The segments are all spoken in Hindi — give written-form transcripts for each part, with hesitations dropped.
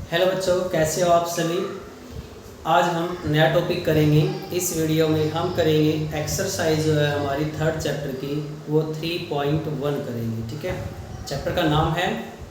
हेलो बच्चों, कैसे हो आप सभी। आज हम नया टॉपिक करेंगे। इस वीडियो में हम करेंगे एक्सरसाइज जो है हमारी थर्ड चैप्टर की, वो 3.1 करेंगे। ठीक है, चैप्टर का नाम है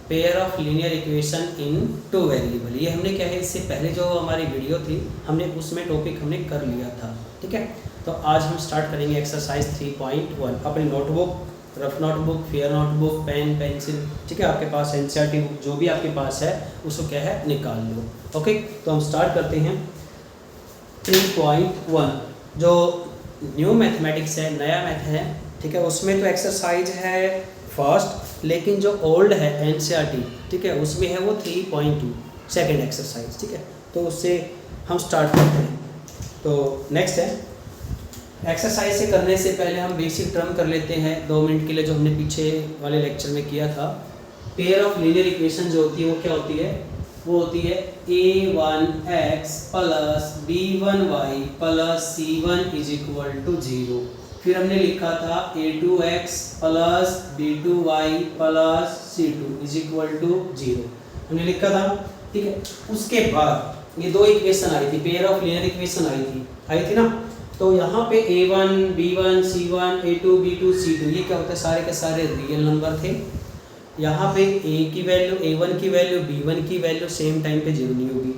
pair of linear equation in two variable. ये हमने क्या है, इससे पहले जो हमारी वीडियो थी हमने उसमें टॉपिक हमने कर लिया था। ठीक है, तो आज हम स्टार्ट करेंगे एक्सरसाइज 3.1। अपनी notebook, rough notebook, fair notebook, pen, pencil, ठीक है, आपके पास एनसीईआरटी बुक जो भी आपके पास है उसको क्या है निकाल लो। ओके, तो हम स्टार्ट करते हैं 3.1। जो न्यू मैथमेटिक्स है, नया मैथ है, ठीक है, उसमें तो एक्सरसाइज है फर्स्ट, लेकिन जो ओल्ड है एनसीईआरटी, ठीक है, उसमें है वो 3.2 सेकेंड एक्सरसाइज। ठीक है, तो उससे हम स्टार्ट करते हैं। तो नेक्स्ट है एक्सरसाइज से करने से पहले हम बेसिक टर्म कर लेते हैं 2 मिनट के लिए, जो हमने पीछे वाले लेक्चर में किया था। पेयर ऑफ लीनियर इक्वेशन जो होती है वो क्या होती है, वो होती है a1x plus b1y plus c1 is equal to 0। फिर हमने लिखा था a2x plus b2y plus c2 is equal to 0, हमने लिखा था। ठीक है, उसके बाद ये 2 इक्वेशन आई थी, पेयर ऑफ लीनियर इक्वेशन आई थी ना। तो यहाँ पे a1 b1 c1 a2 b2 c2 ये क्या होता है, सारे के सारे रियल नंबर थे। यहाँ पे a की वैल्यू, a1 की वैल्यू, b1 की वैल्यू सेम टाइम पे 0 नहीं होगी।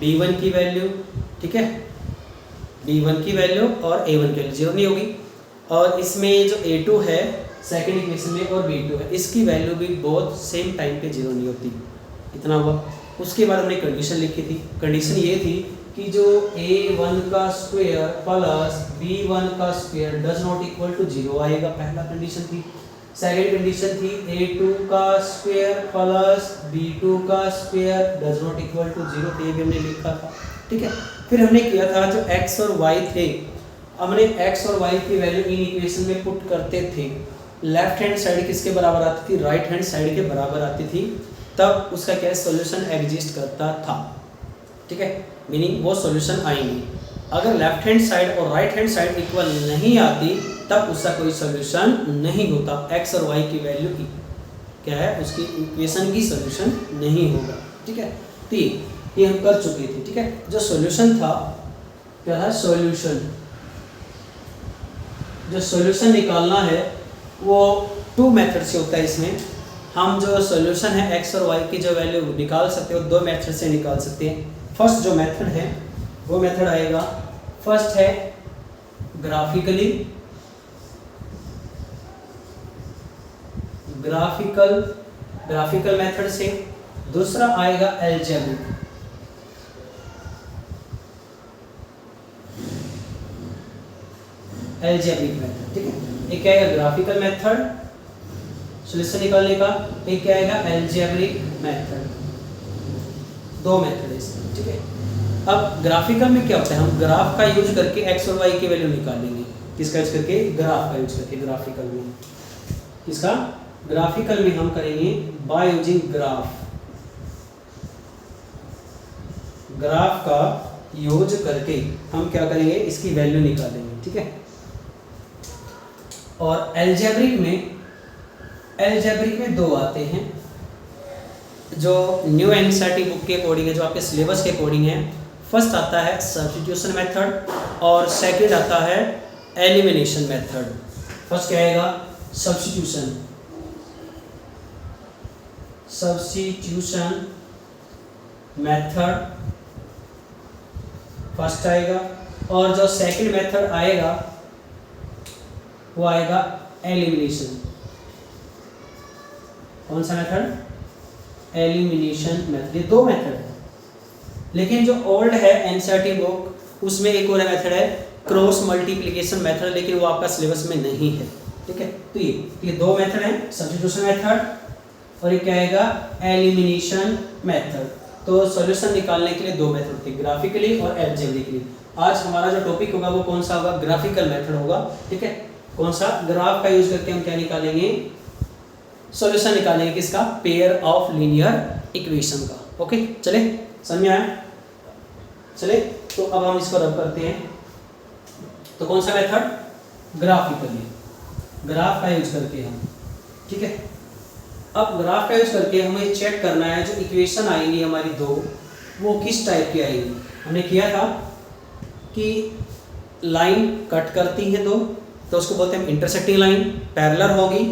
b1 की वैल्यू, ठीक है, b1 की वैल्यू और a1 की वैल्यू 0 नहीं होगी। और इसमें जो a2 है सेकेंड इक्वेशन में और b2 है, इसकी वैल्यू भी बहुत सेम टाइम पे 0 नहीं होती। इतना हुआ। उसके बाद हमने कंडीशन लिखी थी। कंडीशन ये थी कि जो a1 का स्क्वायर प्लस b1 का square does not equal to 0 आएगा, पहला कंडीशन थी। सेकेंड कंडीशन थी a2 का स्क्वायर प्लस b2 का square does not equal to 0, तो ये भी हमने लिखा था। ठीक है, फिर हमने किया था जो x और y थे, हमने x और y की वैल्यू इन इक्वेशन में पुट करते थे। लेफ्ट हैंड साइड किसके बराबर आती थी, राइट हैंड साइड के बराबर आती थी, तब उसका क्या सॉल्यूशन एग्जिस्ट करता था। ठीक है, मीनिंग वो सॉल्यूशन आएंगी। अगर लेफ्ट हैंड साइड और राइट हैंड साइड इक्वल नहीं आती तब उसका कोई सॉल्यूशन नहीं होता। x और y की वैल्यू की क्या है, उसकी इक्वेशन की सॉल्यूशन नहीं होगा। ठीक है, तो ये हम कर चुके थे। ठीक है, जो सॉल्यूशन था क्या था, सॉल्यूशन, जो सॉल्यूशन निकालना है वो 2 मेथड से होता है। इसमें हम जो सॉल्यूशन है x और y की जो वैल्यू निकाल सकते हो 2 मेथड से निकाल सकते हैं। फर्स्ट जो मेथड है वो मेथड आएगा, फर्स्ट है ग्राफिकल मेथड से, दूसरा आएगा अलजेब्रिक मेथड। ठीक है, एक क्या आएगा ग्राफिकल मेथड सॉल्यूशन निकालने का, एक क्या आएगा अलजेब्रिक मेथड। 2 मेथड है इसमें। ठीक है, अब ग्राफिकल में क्या होता है, हम ग्राफ का यूज करके x और y की वैल्यू निकालेंगे। किसका यूज करके, ग्राफ का यूज करके। ग्राफिकल में किसका, ग्राफिकल में हम करेंगे बाय यूजिंग ग्राफ का यूज करके हम क्या करेंगे, इसकी वैल्यू निकालेंगे। ठीक है, और एल्जेब्रिक में 2 आते हैं, जो न्यू एनसीईआरटी बुक के अकॉर्डिंग है, जो आपके सिलेबस के अकॉर्डिंग है। फर्स्ट आता है सब्स्टिट्यूशन मेथड और सेकंड आता है एलिमिनेशन मेथड। फर्स्ट क्या आएगा, सब्स्टिट्यूशन मेथड फर्स्ट आएगा, और जो सेकंड मेथड आएगा वो आएगा एलिमिनेशन। कौन सा मेथड, एलिमिनेशन मेथड। ये 2 मेथड है, लेकिन जो ओल्ड है एनसीईआरटी बुक उसमें एक और मेथड है क्रॉस मल्टीप्लिकेशन मेथड, लेकिन वो आपका सिलेबस में नहीं है। ठीक है, तो ये 2 मेथड है, सब्स्टिट्यूशन मेथड और एक क्या आएगा, एलिमिनेशन मेथड। तो सॉल्यूशन निकालने के लिए 2 मेथड थे, ग्राफिकली और अलजेब्रिकली। आज हमारा जो टॉपिक होगा वो कौन सा होगा, ग्राफिकल मेथड होगा। ठीक है, कौन सा, ग्राफ का यूज करके हम क्या निकालेंगे, सॉल्यूशन निकालेंगे किसका, पेयर ऑफ लीनियर इक्वेशन का। ओके, चले, समझ में आया, चले। तो अब हम इसको रब करते हैं। तो कौन सा मेथड, ग्राफिकली, ग्राफ का यूज करके हम। ठीक है, अब ग्राफ का यूज करके हमें चेक करना है जो इक्वेशन आएंगी हमारी 2, वो किस टाइप की आएगी। हमने किया था कि लाइन कट करती है दो, तो उसको बोलते हैं इंटरसेक्टिंग लाइन। पैरेलल होगी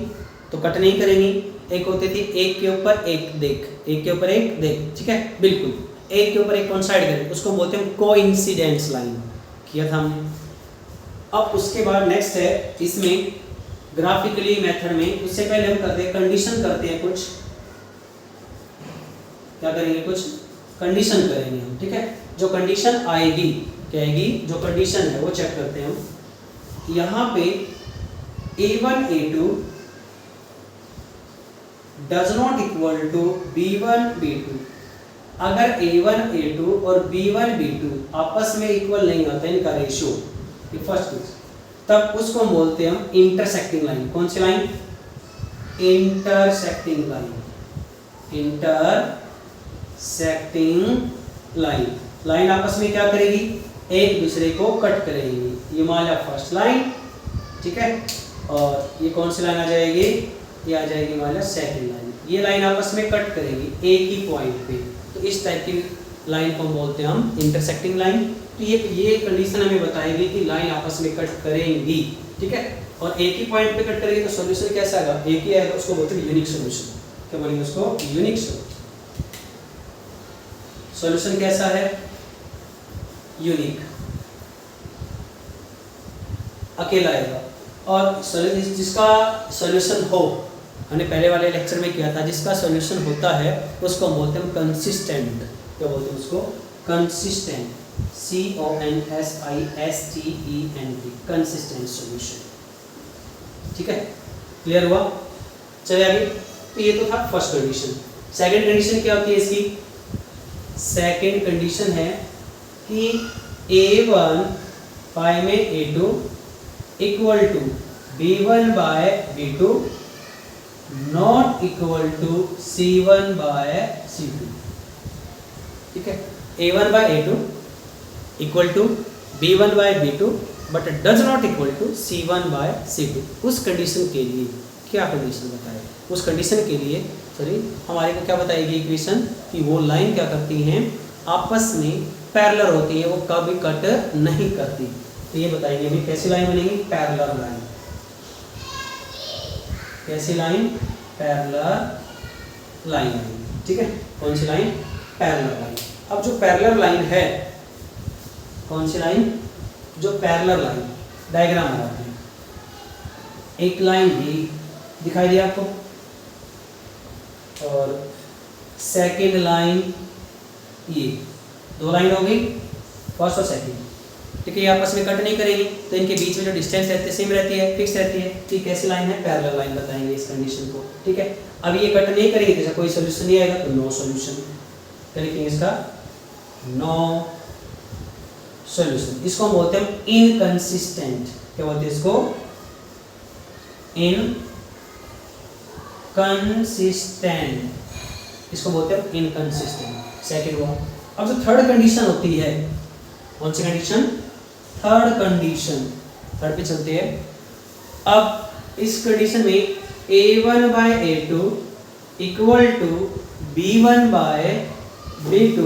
तो कट नहीं करेंगी। एक होती थी एक के ऊपर एक देख, एक के ऊपर एक देख, ठीक है, बिल्कुल एक के ऊपर एक कोइंसाइड करे, उसको बोलते हैं कोइंसिडेंस लाइन। किया था हमने। अब उसके बाद नेक्स्ट है इसमें ग्राफिकली मेथड में, उससे पहले हम करते हैं कंडीशन करते हैं कुछ। क्या करेंगे, कुछ कंडीशन करेंगे हम, ठीक है। जो कंडीशन आएगी क्या आएगी, जो कंडीशन है वो चेक करते हैं हम। यहाँ पे A1 A2 does not equal to B1 B2। अगर A1 A2 और B1 B2 आपस में इक्वल नहीं होता इनका रेशियो, ये फर्स्ट चीज, तब उसको बोलते हैं हम इंटरसेक्टिंग लाइन। कौन सी line, intersecting line. Intersecting line, line आपस में क्या करेगी, एक दूसरे को कट करेगी। ये मान लिया फर्स्ट लाइन, ठीक है, और ये कौन सी लाइन आ जाएगी, ये आ जाएगी मान लिया सेकंड लाइन। ये लाइन आपस में कट करेगी एक ही पॉइंट पे, तो इस टाइप की लाइन को बोलते हैं हम इंटरसेक्टिंग लाइन। तो ये कंडीशन हमें बताएगी कि लाइन आपस में कट करेंगी, ठीक है, और एक ही पॉइंट पे कट करेगी, तो सॉल्यूशन कैसा आएगा, एक ही आएगा, उसको बोलते हैं यूनिक सॉल्यूशन। क्या बोलेंगे उसको, यूनिक सॉल्यूशन। सॉल्यूशन कैसा है, यूनिक, अकेला आएगा। और जिसका सॉल्यूशन हो, हमने पहले वाले लेक्चर में किया था, जिसका सॉल्यूशन होता है उसको हम बोलते हैं कंसिस्टेंट। क्या बोलते हैं उसको, कंसिस्टेंट, CONSISTENT, कंसिस्टेंट सॉल्यूशन। ठीक है, क्लियर हुआ। चलिए आगे। तो ये तो था फर्स्ट कंडीशन। सेकंड कंडीशन क्या होती है इसकी, सेकंड कंडीशन है कि A1 पाई में A2 equal to B1 by B2 not equal to C1 by C2। ठीक है, A1 by A2 equal to B1 by B2 but does not equal to C1 by C2। उस कंडीशन के लिए क्या कंडीशन बताए, उस कंडीशन के लिए हमारे को क्या बताएगी इक्वेशन, कि वो लाइन क्या करती हैं, आपस में पैरेलल होती है, वो कभी कट नहीं करती। तो ये बताएंगे अभी कैसी लाइन बनेगी, पैरेलल लाइन। कैसी लाइन, पैरेलल लाइन। ठीक है, कौन सी लाइन, पैरेलल लाइन। अब जो पैरेलल लाइन है, कौन सी लाइन, जो पैरेलल लाइन, डायग्राम बनाते हैं। एक लाइन भी दिखाई दिया आपको, और सेकंड लाइन, ये दो लाइन हो गई, फर्स्ट और सेकंड। ठीक है, ये आपस में कट नहीं करेगी, तो इनके बीच में जो डिस्टेंस रहती है सेम रहती है, फिक्स रहती है। ठीक, कैसी लाइन है, पैरेलल लाइन बताएंगे इस कंडीशन को। ठीक है, अब ये कट नहीं करेगी, जैसे कोई सोल्यूशन नहीं आएगा, तो नो सोल्यूशन। क्या लिखेंगे इसका, नो सोल्यूशन। इसको हम बोलते हैं इनकंसिस्टेंट। क्या बोलते हैं इसको, इनकंसिस्टेंट, इसको बोलते हैं इनकंसिस्टेंट। सेकंड हुआ। अब जो थर्ड कंडीशन होती है, कौन सी कंडीशन, थर्ड कंडीशन, थर्ड पे चलते हैं। अब इस कंडीशन में A1 by A2 equal to B1 by B2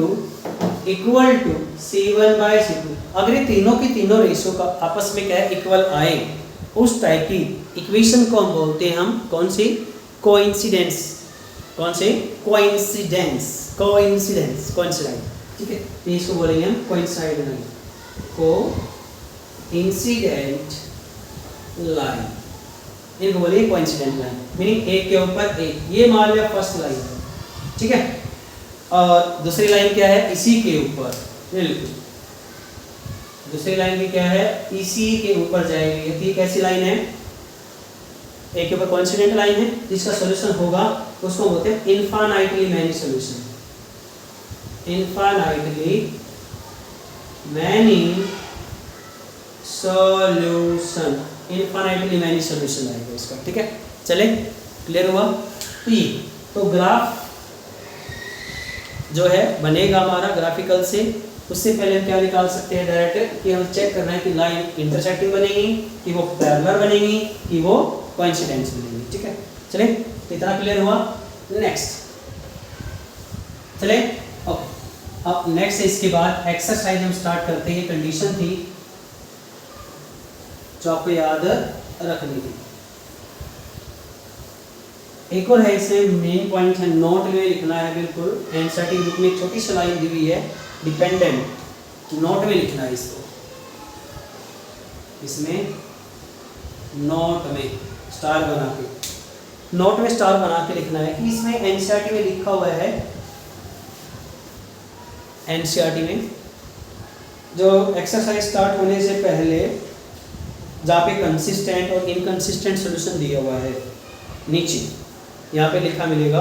equal to C1 by C2। अगर ये तीनों की तीनों रेशियो का आपस में क्या है, इक्वल आए, उस टाइप की इक्वेशन को हम बोलते हैं, हम कौन सी, कोइंसिडेंस। कौन से, कोइंसिडेंस, कोइंसिडेंस, कोइंसिडेंस। ठीक है, तो इसको बोलेंगे हम कोइंसाइड लाइन, कोइंसिडेंट लाइन। इनको बोलेंगे कोइंसिडेंट लाइन, मीनिंग एक के ऊपर एक। ये मान लिया फर्स्ट लाइन है, ठीक है, और दूसरी लाइन क्या है, इसी के ऊपर, बिल्कुल दूसरी लाइन भी क्या है, इसी के ऊपर जाएगी। ये कैसी लाइन है, एक के ऊपर कोइंसिडेंट लाइन है, जिसका सॉल्यूशन होगा उसको बोलते हैं infinitely many solution. Infinitely many solution, infinitely many solution आएगा इसका। ठीक है, चले, क्लियर हुआ। तो ग्राफ जो है बनेगा हमारा ग्राफिकल से। उससे पहले हम क्या निकाल सकते हैं डायरेक्ट, कि हम चेक करना है कि लाइन इंटरसेक्टिंग बनेगी, कि वो पैरेलल बनेगी, कि वो कोइंसिडेंस बनेगी। ठीक है, चले, इतना क्लियर हुआ। नेक्स्ट चले, ओके। अब नेक्स्ट इसके बाद एक्सरसाइज हम स्टार्ट करते हैं। कंडीशन थी जो आपको याद रखनी थी। एक और है, इसमें मेन पॉइंट है, नोट में लिखना है बिल्कुल। एनसीईआरटी बुक में एक छोटी सी लाइन दी हुई है, डिपेंडेंट, नोट में लिखना है इसको। इसमें नोट में स्टार बना के, नोट में स्टार बना के लिखना है कि इसमें एनसीईआरटी में लिखा हुआ है। एनसीईआरटी में जो एक्सरसाइज स्टार्ट होने से पहले जहाँ पे कंसिस्टेंट और इनकंसिस्टेंट सॉल्यूशन दिया हुआ है, नीचे यहाँ पे लिखा मिलेगा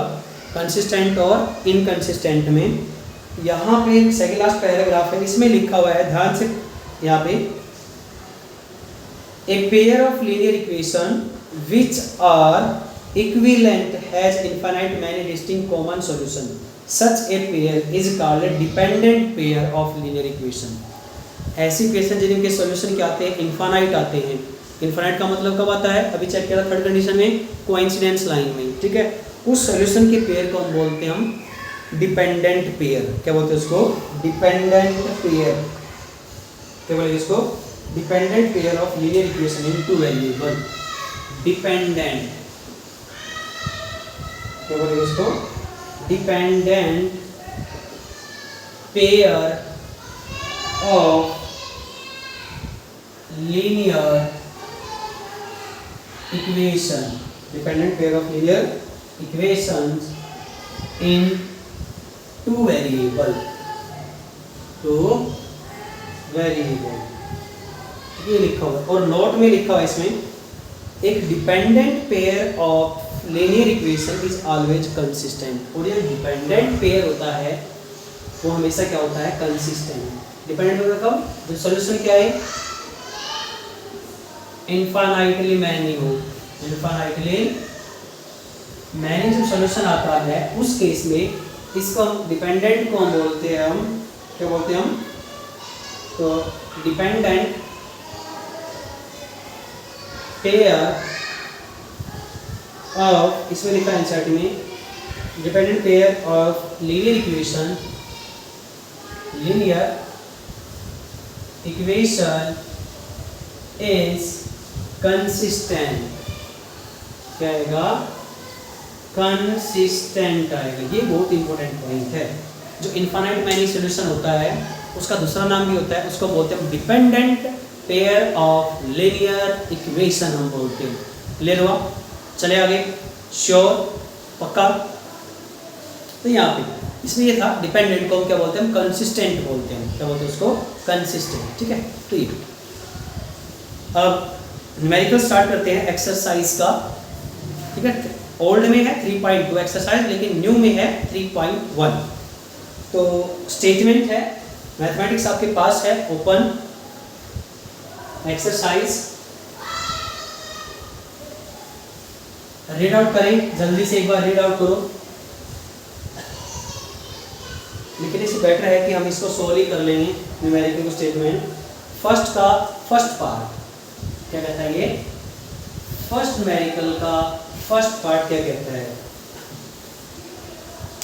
कंसिस्टेंट और इनकंसिस्टेंट में। यहाँ पे सेकेंड लास्ट पैराग्राफ है, इसमें लिखा हुआ है, ध्यान से यहाँ पे, a pair of linear equation which are equivalent has infinite many distinct common solution, such a pair is called dependent pair of linear equation. ऐसी इक्वेशन जिनके सॉल्यूशन क्या आते हैं, इनफाइनाइट आते हैं। इनफाइनाइट का मतलब कब आता है, अभी चेक किया था थर्ड कंडीशन में, कोइंसिडेंस लाइन में, ठीक है। उस सॉल्यूशन के पेयर को हम बोलते हैं हम डिपेंडेंट पेयर। क्या बोलते हैं उसको, डिपेंडेंट पेयर। क्या बोलेंगे इसको, dependent pair of linear equation in two variable. Dependent, क्या बोलेंगे इसको, dependent pair of linear equation, dependent pair of linear equations in two variable, two variable, ये लिखा हुआ है। और नोट में लिखा हुआ है इसमें, एक dependent pair of linear equation is always consistent. और ये डिपेंडेंट पेयर होता है वो हमेशा क्या होता है, कंसिस्टेंट। डिपेंडेंट पेयर कब, जो सॉल्यूशन क्या है, इनफाइनाइटली मैनी हो, इनफाइनाइटली मैनी जो सॉल्यूशन आता है, उस केस में इसको हम डिपेंडेंट को हम बोलते हैं, हम क्या बोलते हैं हम, तो डिपेंडेंट पेयर ऑफ, इसमें लिखा है एनसीईआरटी में, dependent pair of linear equation, linear equation is consistent. क्या आएगा, कंसिस्टेंट आएगा। ये बहुत इंपॉर्टेंट पॉइंट है। जो इनफाइनाइट मैनी सॉल्यूशन होता है उसका दूसरा नाम भी होता है, उसको बोलते हैं dependent pair of linear equation, हम बोलते हैं। क्लियर हुआ, चले आगे, श्योर, पक्का। तो यहाँ पे इसमें ये था, डिपेंडेंट को हम क्या बोलते हैं, हम कंसिस्टेंट बोलते हैं। क्या बोलते हैं उसको, कंसिस्टेंट, ठीक है। तो ये अब न्यूमेरिकल स्टार्ट करते हैं एक्सरसाइज का, ठीक है। ओल्ड में है 3.2 एक्सरसाइज, लेकिन न्यू में है 3.1। तो स्टेटमेंट है, मैथमेटिक्स आपके पास है, ओपन एक्सरसाइज, रीड आउट करें, जल्दी से एक बार रीड आउट करो। लेकिन इससे बेटर है कि हम इसको सोल्व ही कर लेंगे, न्यूमेरिकल स्टेटमेंट। फर्स्ट का फर्स्ट पार्ट क्या कहता है, ये फर्स्ट न्यूमेरिकल का फर्स्ट पार्ट क्या कहता है,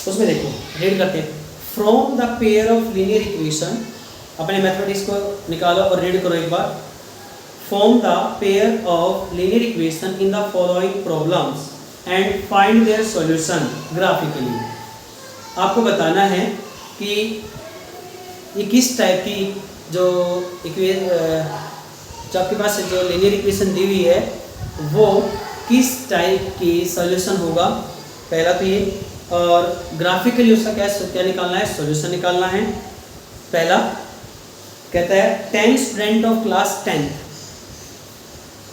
उसमें देखो, रीड करते हैं। From the pair of linear equation, अपने मैथमेटिक्स को निकालो और रीड करो एक बार। Form the pair of linear equation in the following problems and find their solution graphically. आपको बताना है कि ये किस टाइप की जो जो आपके पास जो लीनियर इक्वेशन दी हुई है वो किस टाइप की सॉल्यूशन होगा, पहला तो ये, और ग्राफिकली उसका क्या निकालना है, सॉल्यूशन निकालना है। पहला कहता है 10 student of class 10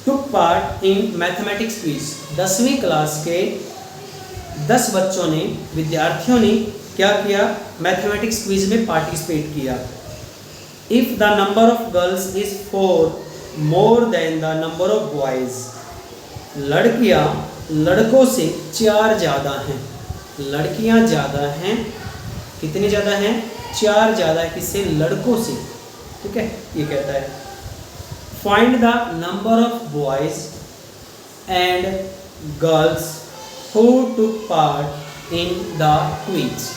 took part in mathematics quiz. 10वीं क्लास के 10 बच्चों ने, विद्यार्थियों ने क्या किया, मैथमेटिक्स क्विज में पार्टिसिपेट किया। If the number of girls is 4 more then the number of boys, लड़कियां लड़कों से 4 ज़्यादा हैं, लड़कियां ज़्यादा हैं, कितनी ज़्यादा हैं, 4 ज़्यादा है, किससे, लड़कों से, ठीक है। ये कहता है find the number of boys and girls who took part in the quiz.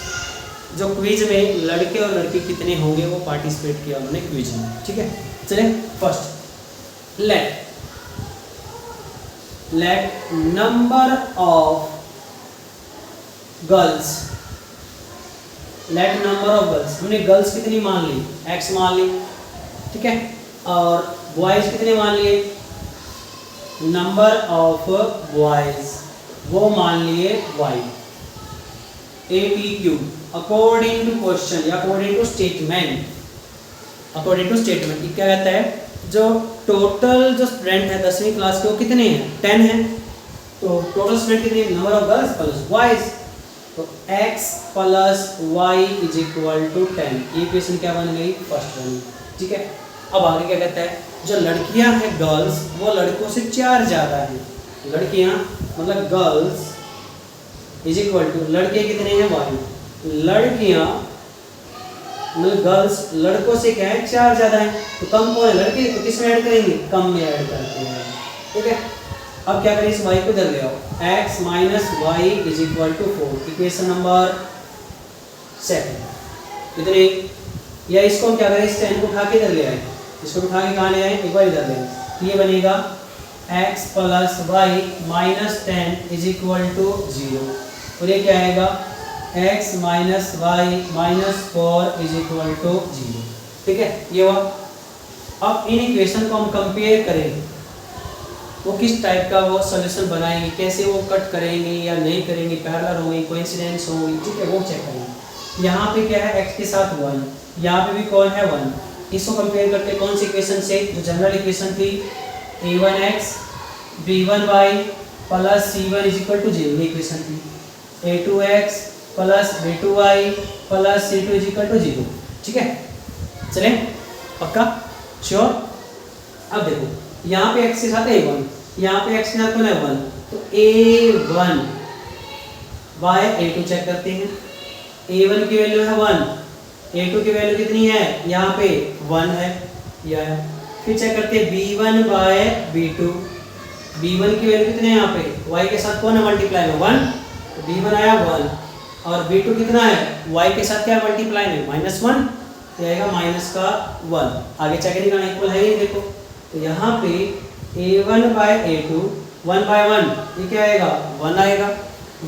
जो क्विज में लड़के और लड़की कितने होंगे वो पार्टिसिपेट किया उन्होंने क्विज में, ठीक है। चलिए first, let number of girls, let number of girls, हमने गर्ल्स कितनी मान ली, x मान ली, ठीक है, और बॉयज कितने मान लिए, नंबर ऑफ बॉयज वो मान लिए y, APQ according to question या according to statement, according to statement ये क्या कहता है, जो टोटल जो स्टूडेंट है 10वीं क्लास के वो कितने हैं, 10 हैं, तो टोटल स्टूडेंट कितने, number of girls plus boys, तो x plus y is equal to 10, ये इक्वेशन क्या बन गई, फर्स्ट बनी, ठीक है। अब आगे क्या कहता है, जो लड़कियां हैं गर्ल्स वो लड़कों से 4 ज़्यादा हैं, लड़कियां मतलब गर्ल्स इज इक्वल टू लड़के कितने हैं y, लड़कियां मतलब गर्ल्स लड़कों से क्या है 4 ज़्यादा है, तो कम कौन है, लड़के, तो किस में ऐड करेंगे, कम में ऐड करते हैं, ठीक है। अब क्या करें, इस y को इधर ले आओ, x minus y is equal to 4, equation number second, इतने, या इसको हम क्या करें, इस 10 को उठा के इधर ले आए, इसको उठा के कहाँ ले आए, एक बार इधर ले आए, ये बनेगा x plus y minus 10 is equal to 0, और ये क्या आएगा, x minus y minus 4 is equal to 0, ठीक है, ये हुआ। अब इन इक्वेशन को हम कंपेयर करेंगे, वो किस टाइप का वो सॉल्यूशन बनाएंगे, कैसे वो कट करेंगे या नहीं करेंगे, पैरेलल होंगे, कोइंसिडेंस होंगे, ठीक है, वो चेक करेंगे। यहाँ पे क्या है, x के साथ 1, यहाँ पे भी कौन है 1, इसको कंपेयर करते कौन सी इक्वेशन से, जो जनरल इक्वेशन थी a1x b1y plus c1 is equal to 0, ये इक्वेशन थी, a2x plus b2y plus c2 is equal to 0, ठीक है। चलें, पक्का, श्योर। अब देखो यहाँ पे x के साथ a1, यहाँ पे x के साथ कौन है 1, तो a1 बाय a2 चेक करते हैं, a1 की वैल्यू है 1, a2 की वैल्यू कितनी है, यहाँ पे 1 है, या फिर चेक करते हैं b1 बाय b2, b1 की वैल्यू कितने हैं यहाँ पे, y के साथ कौन है मल्टीप्लाई में 1, तो b1 आया 1, और b2 कितना है, y के साथ क्या मल्टीप्लाई में -1, तो आएगा माइनस का 1, आगे चेक नहीं करना, इक्वल है ही, देखो, तो यहाँ पे a1 बाय a2 1 बाय 1, ये क्या आएगा 1 आएगा,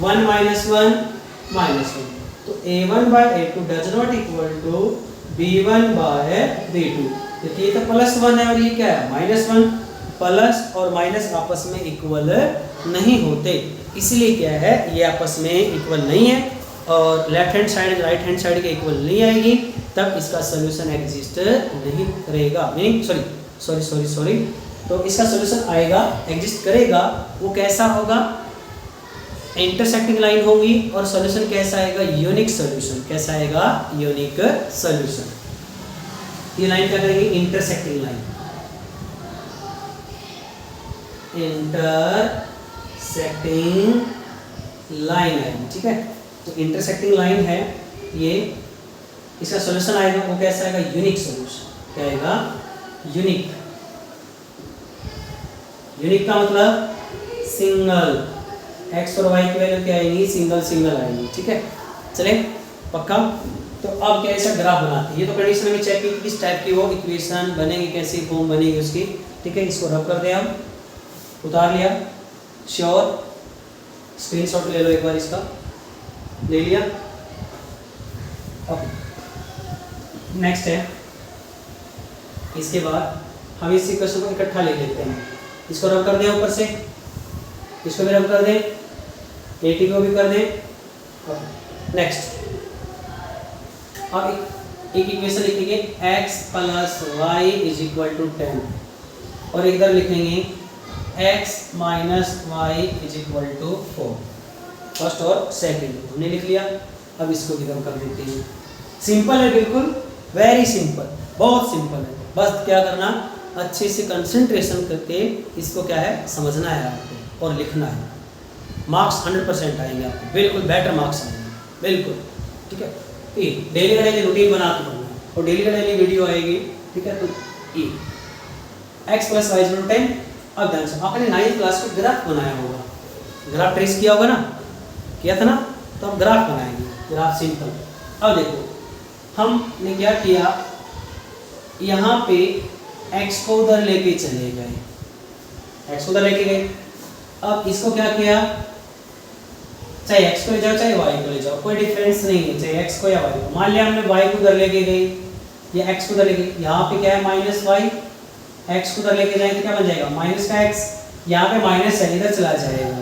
1 माइनस 1 माइनस 1, तो a1 by a2 does not equal to b1 by b2, क्योंकि ये तो +1 है और ये क्या है -1, प्लस और माइनस आपस में इक्वल नहीं होते, इसलिए क्या है ये आपस में इक्वल नहीं है, और left hand side right hand side के इक्वल नहीं आएगी, तब इसका सोल्यूशन एग्जिस्ट नहीं करेगा, मीनिंग सॉरी, तो इसका सोल्यूशन आएगा, एग्जिस्ट करेगा, वो कैसा होगा, इंटरसेक्टिंग लाइन होगी, और सोल्यूशन कैसा आएगा, यूनिक सोल्यूशन, कैसा आएगा, यूनिक सोल्यूशन। ये लाइन क्या करेंगे, इंटरसेक्टिंग लाइन, इंटरसेक्टिंग लाइन है, ठीक है, तो इंटरसेक्टिंग लाइन है ये, इसका सोल्यूशन आएगा, वो कैसा आएगा, यूनिक सोल्यूशन, क्या आएगा, यूनिक, यूनिक का मतलब सिंगल, x और y की वैल्यू क्या आएगी, सिंगल आएगी, ठीक है। चले, पक्का। तो अब कैसा ग्राफ बनाते हैं, ये तो कंडीशन में चेक की किस टाइप की वो इक्वेशन बनेगी, कैसी फॉर्म बनेगी उसकी, ठीक है। इसको रब कर दें, हम उतार लिया, श्योर, स्क्रीनशॉट ले लो एक बार, इसका ले लिया। अब नेक्स्ट है, इसके बाद हम इस इक्वेशन को इकट्ठा ले लेते हैं, इसको रब कर दें ऊपर से, इसको भी रब कर दें, एटी को भी कर दें। नेक्स्ट अब एक इक्वेशन लिखेंगे x plus y is equal to 10, और इधर लिखेंगे x minus y is equal to 4, first और सेकंड हमने लिख लिया। अब इसको भी हम कर देते हैं, सिंपल है, बिल्कुल वेरी सिंपल, बहुत सिंपल है, बस क्या करना, अच्छे से कंसंट्रेशन करके इसको क्या है समझना है आपको और लिखना है, मार्क्स 100% आएंगे आपको, बिल्कुल बेटर मार्क्स आएंगे, बिल्कुल, ठीक है। डेली का डेली रूटीन बना के पढ़ना, और डेली का डेली वीडियो आएगी, ठीक है। तो x plus y equal to 10। अब ध्यान से आपने 9th क्लास में ग्राफ बनाया होगा, ग्राफ ट्रेस किया होगा ना, किया था ना, तो हम ग्राफ बनाएंगे, ग्राफ सिंपल, अब देखो हमने क्या किया, यहाँ पे x को उधर लेके चले गए, x को उधर लेके गए। अब इसको क्या किया, चाहे x को ले जाओ चाहे y को ले जाओ, कोई डिफरेंस नहीं है, चाहे x को या y को। मान लिया हमने y को उधर लेके गए या x को उधर लेके, यहाँ पे क्या है माइनस वाई, x को उधर लेके जाएंगे तो क्या बन जाएगा माइनस का x, यहाँ पे माइनस है इधर चला जाएगा,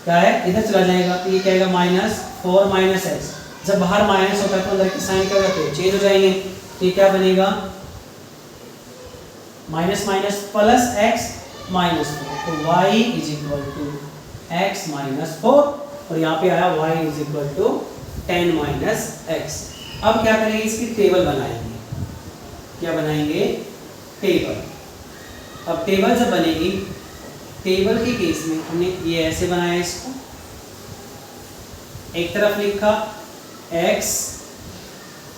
क्या है इधर चला जाएगा, तो ये क्या आएगा माइनस 4 माइनस एक्स। जब बाहर माइनस होता है तो अंदर की साइन क्या होते हैं चेंज हो जाएंगे, तो ये क्या बनेगा minus minus plus x minus 4, तो y is equal to x minus 4, और यहाँ पे आया y is equal to 10 minus x. अब क्या करेंगे, इसकी टेबल बनाएंगे, क्या बनाएंगे टेबल। अब टेबल जब बनेगी, टेबल के केस में हमने ये ऐसे बनाया, इसको एक तरफ लिखा x,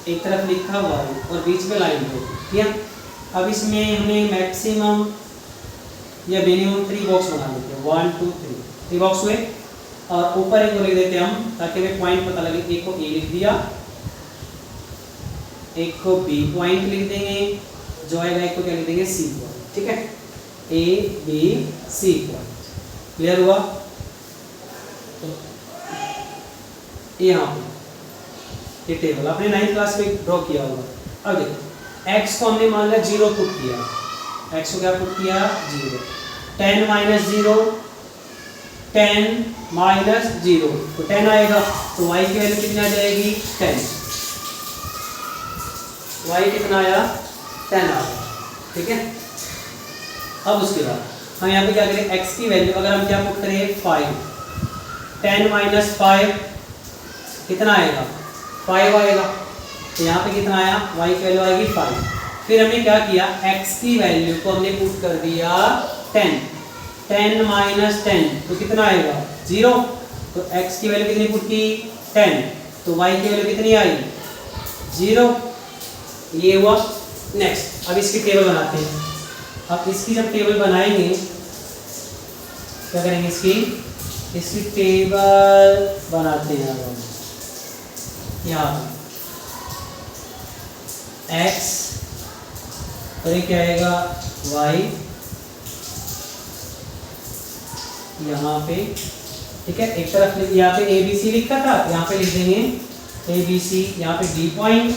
एक तरफ लिखा y और बीच में लाइन ड्रॉ, ठीक है। अब इसमें हमें मैक्सिमम या मिनिमम 3 बॉक्स बना देते हैं, 1 2 3 बॉक्स हुए, और ऊपर एक को लिख देते हैं हम ताकि हमें पॉइंट पता लगे। एक को ए लिख दिया, एक को बी पॉइंट लिख देंगे, जो आएगा एक को क्या लिख देंगे सी पॉइंट, ठीक है, A B C point. Clear हुआ, तो यहाँ पे ये टेबल आपने 9th क्लास में ड्रॉ किया होगा। अब देखो x को हमने मान लिया 0 पुट किया, x को क्या पुट किया 0, 10 माइनस 0 10 माइनस 0, तो 10 आएगा, तो y की वैल्यू कितनी आ जाएगी 10, y कितना आया 10 आ गया, ठीक है। अब उसके बाद हम यहाँ पे क्या करें, x की वैल्यू अगर हम क्या पुट करें 5, 10 माइनस 5 कितना आएगा 5 आएगा, तो यहाँ पे कितना आया y की वैल्यू आएगी 5। फिर हमने क्या किया, x की वैल्यू को हमने पुट कर दिया 10, 10 माइनस 10 तो कितना आएगा 0, तो x की वैल्यू कितनी पुट की 10, तो y की वैल्यू कितनी आई 0, ये हुआ। नेक्स्ट अब इसकी टेबल बनाते हैं। अब इसकी जब टेबल बनाएंगे क्या करेंगे, इसकी टेबल बनाते हैं। अब हम यहाँ x और ये क्या आएगा y यहाँ पे, ठीक है। एक तरफ यहाँ पे ए बी सी लिखा था, यहाँ पे लिख देंगे ए बी सी, यहाँ पे डी पॉइंट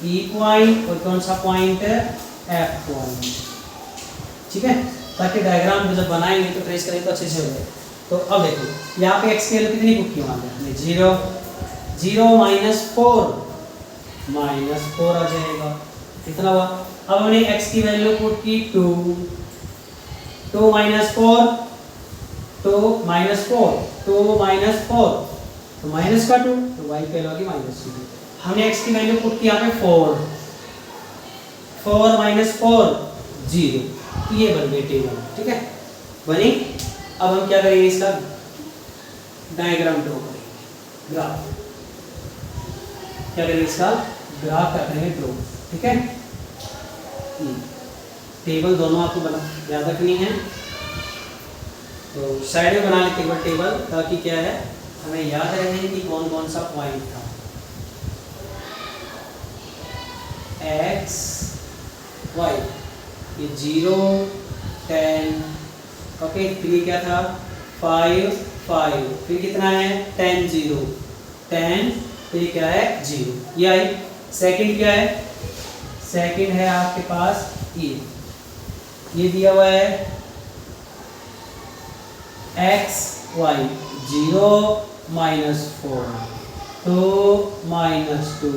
ई पॉइंट और कौन सा पॉइंट एफ पॉइंट, ठीक है, ताकि डायग्राम जब बनाएंगे तो ट्रेस करेंगे तो अच्छे से हो जाए। तो अब देखो यहाँ पे x की वैल्यू कितनी पुट की मान लें 0, 0 माइनस 4 आ जाएगा, कितना हुआ। अब हमने x की वैल्यू पुट की 2, 2 माइनस 4 2 माइनस 4 2 माइनस 4 तो माइनस का 2, तो y की वैल्यू होगी -2। हमने x की वैल्यू पुट की यहाँ पे 4, 4 माइनस 4 0, तो ये बन गई टेबल, ठीक है बनी। अब हम क्या करेंगे, इसका डायग्राम ड्रॉ करेंगे, ग्राफ, क्या करेंगे इसका ग्राफ क्या करेंगे ड्रॉ, ठीक है। टेबल दोनों आपको बना याद रखनी है, तो साइड में बना लेते हैं टेबल, ताकि क्या है हमें याद रहे कि कौन कौन सा पॉइंट था। x y ये 0 10, ओके, फिर ये क्या था 5 5, फिर कितना है 10 0 10, फिर क्या है 0, ये आई। सेकंड क्या है, सेकंड है आपके पास ये दिया हुआ है x y 0 माइनस 4 2 माइनस 2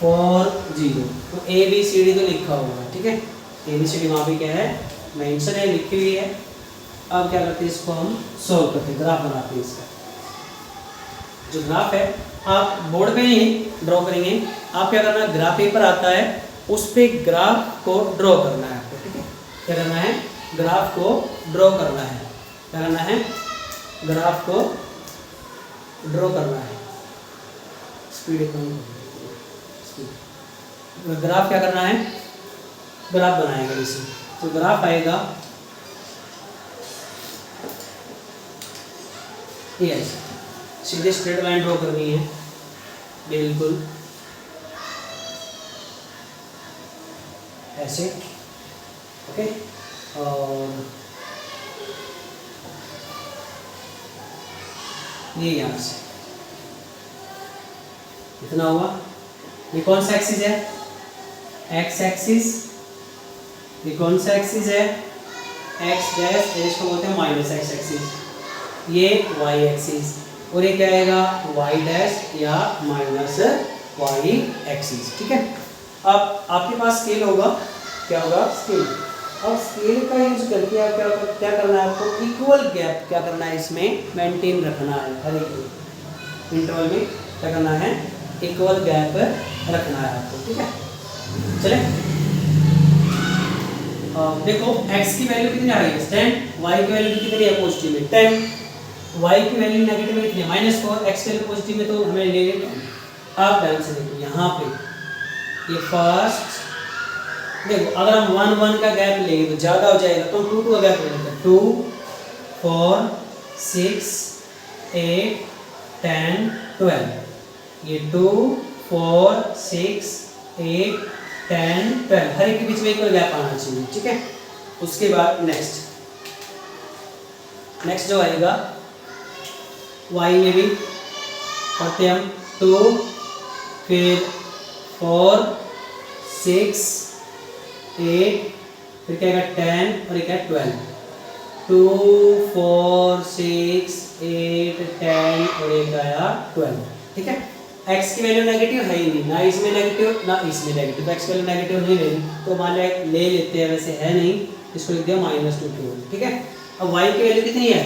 4 0, तो ए बी सी डी तो लिखा होगा, ठीक है, ए बी सी डी वहाँ पे क्या है मेंशन है, लिखी हुई है। अब क्या करते हैं, इसको हम सोल्व करते हैं, ग्राफ बनाते हैं। इसका जो ग्राफ है आप बोर्ड पे ही ड्रॉ करेंगे। आप क्या करना है, ग्राफ पेपर आता है उस पे ग्राफ को ड्रॉ करना है आपको, ठीक है। क्या करना है, ग्राफ को ड्रॉ करना है, क्या करना है ग्राफ को ड्रॉ करना है। स्पीड ग्राफ क्या करना है, ग्राफ बनाएगा इसे, तो ग्राफ आएगा ये ऐसे सीधे स्ट्रेट लाइन ड्रॉ करनी है बिल्कुल, ऐसे, ओके। और ये यहाँ से इतना हुआ। ये कौन सा एक्सिस है? X axis. ये कौन सा एक्सिस है? एक्स डैश, इसको बोलते हैं माइनस एक्स एक्सिस। ये वाई एक्सिस, और ये क्या आएगा? वाई डैश या माइनस वाई एक्सिस, ठीक है। अब आपके पास स्केल होगा, क्या होगा? स्केल। अब स्केल का यूज करके आप क्या करना है? आपको इक्वल गैप क्या करना है? इसमें मेंटेन रखना है, हर एक इंटरवल में क्या करना है? इक्वल गैप रखना है आपको, ठीक है। चले देखो, x की वैल्यू कितनी आई है? 10, y की वैल्यू कितनी है? पॉजिटिव में 10, y की वैल्यू नेगेटिव में कितनी है? -4, x की वैल्यू पॉजिटिव में तो हमें ले लेंगे। आप ध्यान से देखो यहाँ पे, ये फर्स्ट देखो, अगर हम 1 1 का गैप लेंगे तो ज़्यादा हो जाएगा, तो 2 2 का गैप लेंगे। 2 4 6 8 10 12, ये 2 4 6 8 10 12, हर एक के बीच में इक्वल गैप आना चाहिए, ठीक है। उसके बाद नेक्स्ट जो आएगा y में भी पढ़ते हम 2, फिर 4 6 8, फिर क्या आएगा 10, और एक है 12। 2 4 6 8 10, और एक आया 12, ठीक है। x की वैल्यू नेगेटिव है ही नहीं, ना इसमें नेगेटिव ना इसमें नेगेटिव, x की वैल्यू नेगेटिव नहीं लेनी, तो मान ले लेते हैं, वैसे है नहीं, इसको लिख दिया -2, ठीक है। अब y की वैल्यू कितनी है?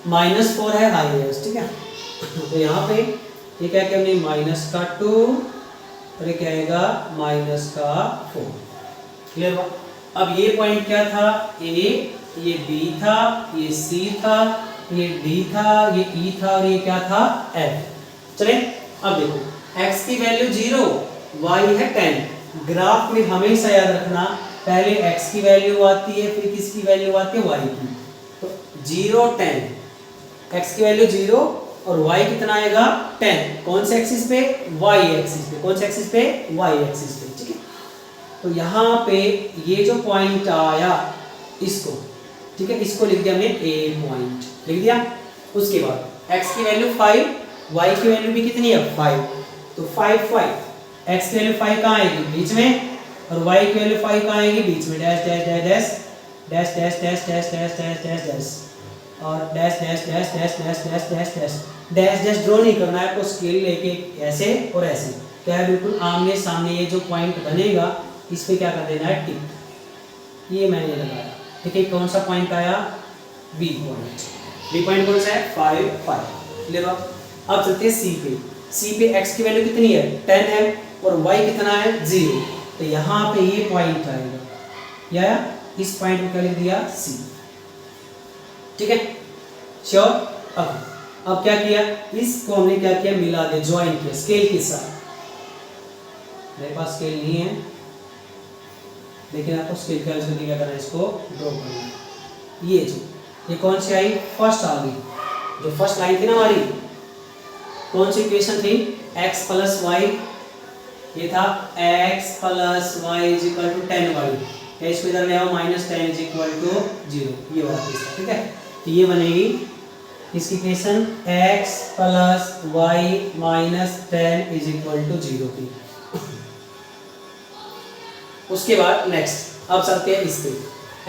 -4 है, हाईएस्ट, ठीक है। तो यहाँ पे ये क्या किया हमने? -2, और ये क्या आएगा? -4, क्लियर हुआ? अब ये पॉइंट क्या था? ए, ये बी था, ये सी था, ये डी था, ये ई था, और ये क्या था? एफ। चले अब देखो, x की वैल्यू 0, y है 10। ग्राफ में हमेशा याद रखना, पहले x की वैल्यू आती है, फिर किसकी वैल्यू आती है? y की। तो 0 10, x की वैल्यू 0 और y कितना आएगा? 10। कौन से एक्सिस पे? y एक्सिस पे। कौन से एक्सिस पे? y एक्सिस पे, ठीक है। तो यहाँ पे ये जो पॉइंट आया, इसको, ठीक है, इसको लिख दिया हमने a पॉइंट, लिख दिया। उसके बाद x की वैल्यू 5, y की वैल्यू भी कितनी है? 5, तो 5 5, x की वैल्यू 5 कहाँ आएगी? बीच में, और y की वैल्यू 5 कहाँ आएगी? बीच में। Dash dash dash dash dash dash dash dash dash dash dash, और dash dash dash dash dash dash dash dash dash dash draw नहीं करना है आपको, स्केल लेके ऐसे और ऐसे, क्या है? बिल्कुल आमने सामने ये जो पॉइंट बनेगा, इस पे क्या कर देना है? टिक। ये मैंने लगाया, ठीक है। कौन सा पॉइंट आया? B point. बी पॉइंट कौन सा है? 5 5, क्लियर। अब चलते हैं सी पे। सी पे x की वैल्यू कितनी है? 10 है, और y कितना है? 0। तो यहाँ पे ये पॉइंट आएगा, या इस पॉइंट को क्या लिख दिया? C, ठीक है, श्योर। अब क्या किया? इसको हमने क्या किया? मिला दिया, ज्वाइन किया स्केल के साथ। मेरे पास स्केल नहीं है, लेकिन आपको स्केल का यूज करके क्या करना है? इसको ड्रॉ करना है। ये कौन सी आई? फर्स्ट आ गई, जो फर्स्ट लाइन थी ना हमारी, कौन सी इक्वेशन थी? x + y, ये था x + y = 10 वाली, या इसको इधर ले आओ -10 = 0, ये वाला केस था, ठीक है। तो ये बनेगी इसकी इक्वेशन x + y - 10 = 0 की। उसके बाद नेक्स्ट, अब चलते हैं इस पे।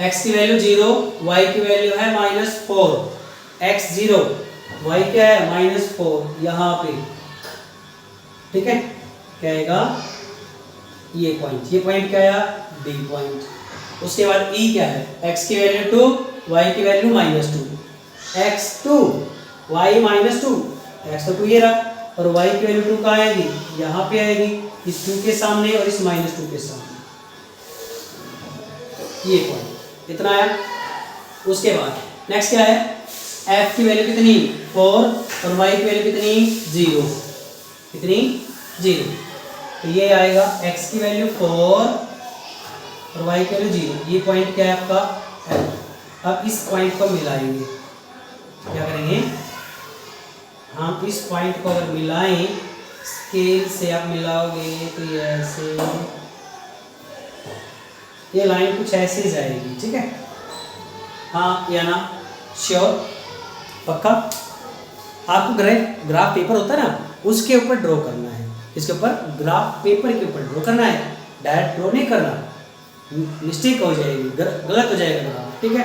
x की वैल्यू 0, y की वैल्यू है -4, x 0, y क्या है? -4, यहाँ पे, ठीक है। क्या आएगा? ये पॉइंट क्या आया? D point. उसके बाद E क्या है? x की वैल्यू 2, y की वैल्यू -2, x 2 y -2, x तो 2 ये रहा, और y की वैल्यू 2 कहाँ आएगी? यहाँ पे आएगी, इस 2 के सामने और इस -2 के सामने, ये पॉइंट इतना आया। उसके बाद नेक्स्ट क्या है? f की वैल्यू कितनी? 4, और y की वैल्यू कितनी? 0, कितनी? 0। तो ये आएगा x की वैल्यू 4 और y की वैल्यू 0, ये पॉइंट क्या है आपका? F। अब इस पॉइंट को मिलाएंगे, क्या करेंगे? हम इस पॉइंट को अगर मिलाएं, स्केल से आप मिलाओगे तो ये ऐसे, ये लाइन कुछ ऐसी जाएगी, ठीक है। हाँ या ना, श्योर, पक्का। आपको ग्राफ पेपर होता है ना, उसके ऊपर ड्रॉ करना है, इसके ऊपर ग्राफ पेपर के ऊपर ड्रॉ करना है, डायरेक्ट ड्रॉ नहीं करना, मिस्टेक हो जाएगी, गलत हो जाएगा ग्राफ, ठीक है।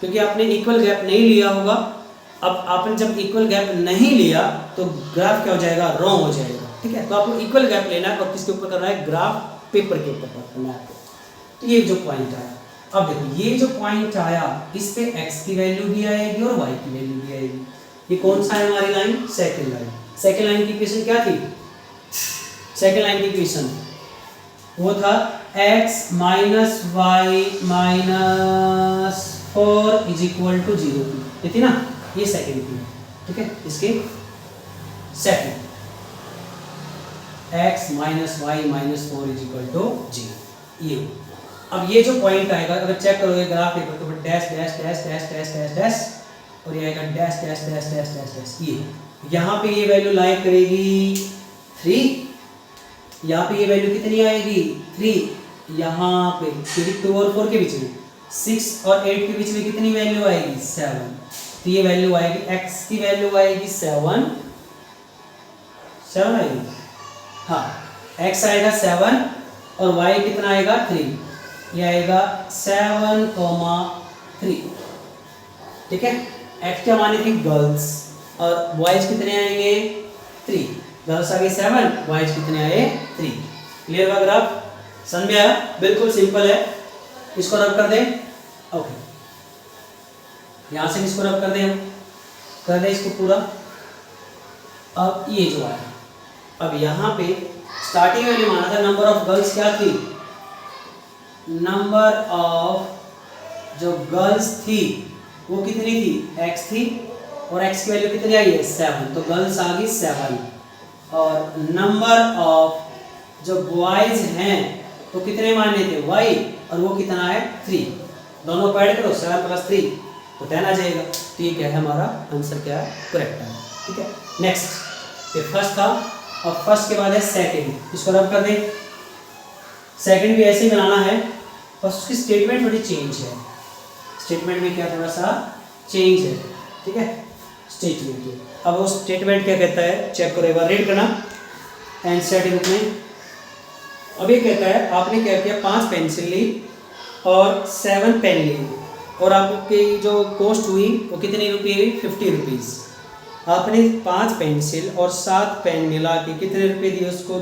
क्योंकि आपने इक्वल गैप नहीं लिया होगा। अब आपने जब इक्वल गैप नहीं लिया तो ग्राफ क्या हो जाएगा, रॉन्ग हो जाएगा, ठीक है। तो आपको इक्वल गैप लेना है और किसके ऊपर करना है, ग्राफ पेपर के ऊपर करना है आपको। तो ये जो पॉइंट आया, अब देखो ये जो पॉइंट आया, इस पे x की वैल्यू भी आएगी और y की वैल्यू भी आएगी। ये कौन सा है हमारी line, second line. Second line की इक्वेशन क्या थी, सेकंड लाइन की इक्वेशन वो था x minus y minus 4 is equal to 0 की, थी ना, ये सेकंड की, ठीक है। इसके second x minus y minus 4 is equal to 0, ये। अब ये जो पॉइंट आएगा, अगर चेक करोगे ग्राफ पेपर तो dash dash dash dash dash dash dash और ये आएगा dash dash dash dash dash dash, ये यहाँ पे ये वैल्यू लाई करेगी 3, यहाँ पे ये वैल्यू कितनी आएगी 3, यहाँ पे क्योंकि 2 और 4 के बीच में 6 और 8 के बीच में कितनी वैल्यू आएगी 7, तो ये वैल्यू आएगी x की वैल्यू आएगी 7 आएगी, हाँ x आएगा 7 और y कितना आएगा 3, ये आएगा 7,3, ठीक है। x क्या मानी थी गर्ल्स और बॉयज कितने आएंगे 3, गर्ल्स आ गए 7, बॉयज कितने आए 3। क्लियर हुआ ग्राफ, समझ में आया, बिल्कुल सिंपल है। इसको रब कर दें, ओके, यहां से इसको रब कर दें, हम कर दें इसको पूरा। अब ये जो आया, अब यहाँ पे स्टार्टिंग में माना था नंबर ऑफ गर्ल्स क्या थी, नंबर ऑफ जो गर्ल्स थी वो कितनी थी x थी और x की वैल्यू कितनी आई है 7, तो गर्ल्स आ गई 7 और नंबर ऑफ जो बॉयज हैं तो कितने माने थे y और वो कितना है 3, दोनों को ऐड करो 7 + 3 तो 10 आ जाएगा। तो ये क्या है हमारा आंसर, क्या है करेक्ट है, ठीक है। नेक्स्ट, ये फर्स्ट था और फर्स्ट के बाद है सेकंड, इसको रब कर दें। सेकंड भी ऐसे ही बनाना है, बस उसकी स्टेटमेंट थोड़ी चेंज है, स्टेटमेंट में क्या थोड़ा सा चेंज है, ठीक है। स्टेटमेंट, अब वो स्टेटमेंट क्या कहता है चेक करो एक बार, रीड करना एनसीईआरटी बुक में। अब ये कहता है आपने क्या किया, 5 पेंसिल ली और 7 पेन ली और आपकी जो कॉस्ट हुई वो कितनी रुपये हुई 50 रुपीज़। आपने 5 पेंसिल और 7 पेन मिला के कितने रुपए दिए उसको,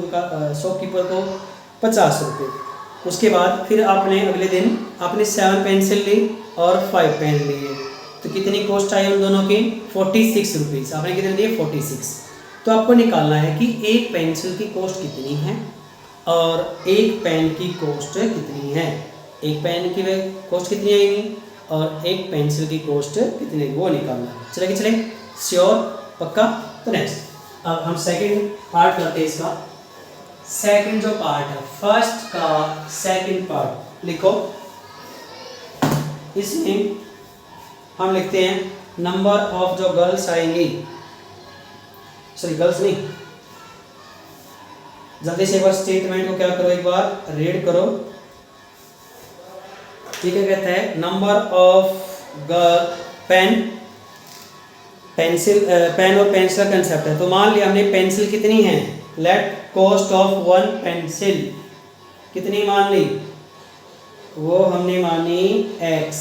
शॉपकीपर को 50 रुपये। उसके बाद फिर आपने अगले दिन आपने 7 पेंसिल ली और 5 पेन लिए, तो कितनी कॉस्ट आई उन दोनों की 46 रुपीज़। आपने कितने दिए 46। तो आपको निकालना है कि एक पेंसिल की कॉस्ट कितनी है और एक पेन की कॉस्ट कितनी है, एक पेन की कॉस्ट कितनी आएगी और एक पेंसिल की कॉस्ट कितनी, वो निकालना है। चले चले, श्योर, पक्का। तो नेक्स्ट अब हम सेकंड पार्ट करते हैं इसका। सेकंड जो पार्ट है, फर्स्ट का सेकंड पार्ट लिखो। इसमें हम लिखते हैं नंबर ऑफ जो गर्ल्स आएंगी, सॉरी गर्ल्स नहीं, जल्दी से एक बार स्टेटमेंट को क्या करो, एक बार रीड करो। ठीक है, कहता है number of pen, pencil, pen और पेंसिल का कंसेप्ट है। तो मान लिया हमने पेंसिल कितनी है, लेट कॉस्ट ऑफ 1 पेंसिल कितनी मान ली, वो हमने मानी x,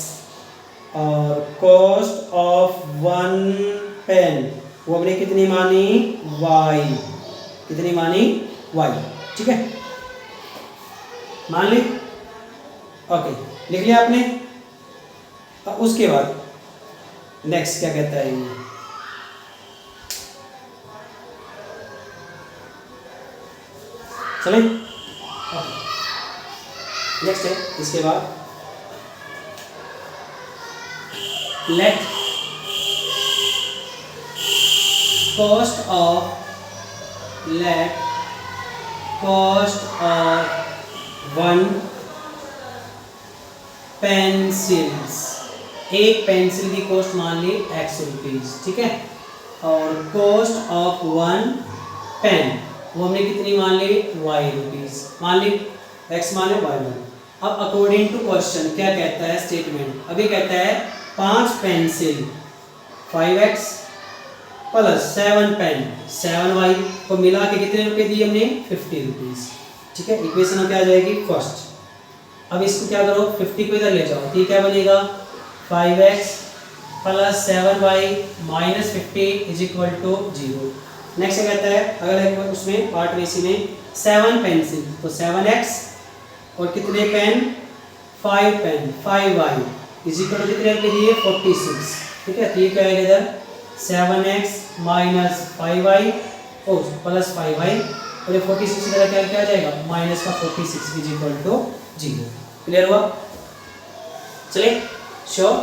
और कॉस्ट ऑफ 1 पेन वो हमने कितनी मानी y, कितनी मानी y, ठीक है, मान ली। ओके, लिख लिया आपने। अब उसके बाद नेक्स्ट क्या कहता है ये, चलें। नेक्स्ट है इसके बाद let cost of one pencils, एक पेंसिल की कॉस्ट मान ली x रुपीज़, ठीक है, और कॉस्ट ऑफ 1 पेन वो हमने कितनी मान ली y रुपीज़, मान ली x मान ली y मान ली। अब अकॉर्डिंग टू क्वेश्चन क्या कहता है स्टेटमेंट, अभी कहता है 5 pencil 5x plus 7 pen 7y को मिला के कितने रुपए दिए हमने 50 रुपीज़। ठीक है, इक्वेशन क्या आ जाएगी फर्स्ट। अब इसको क्या करो 50 को इधर ले जाओ तो ये क्या बनेगा 5x plus 7y minus 50 is equal to 0। Next क्या कहता है अगर एक उसमें पार्ट में इसी में 7 पेंसिल तो 7x और कितने pen 5 pen 5y is equal to कितने रुपए दिए 46। ठीक है, तो ये क्या आएगा इधर 7x माइनस 5y और प्लस 5y और ये 46 इधर क्या क्या आ जाएगा माइनस का 46 इज इक्वल टू 0। क्लियर हुआ? चलिए श्योर।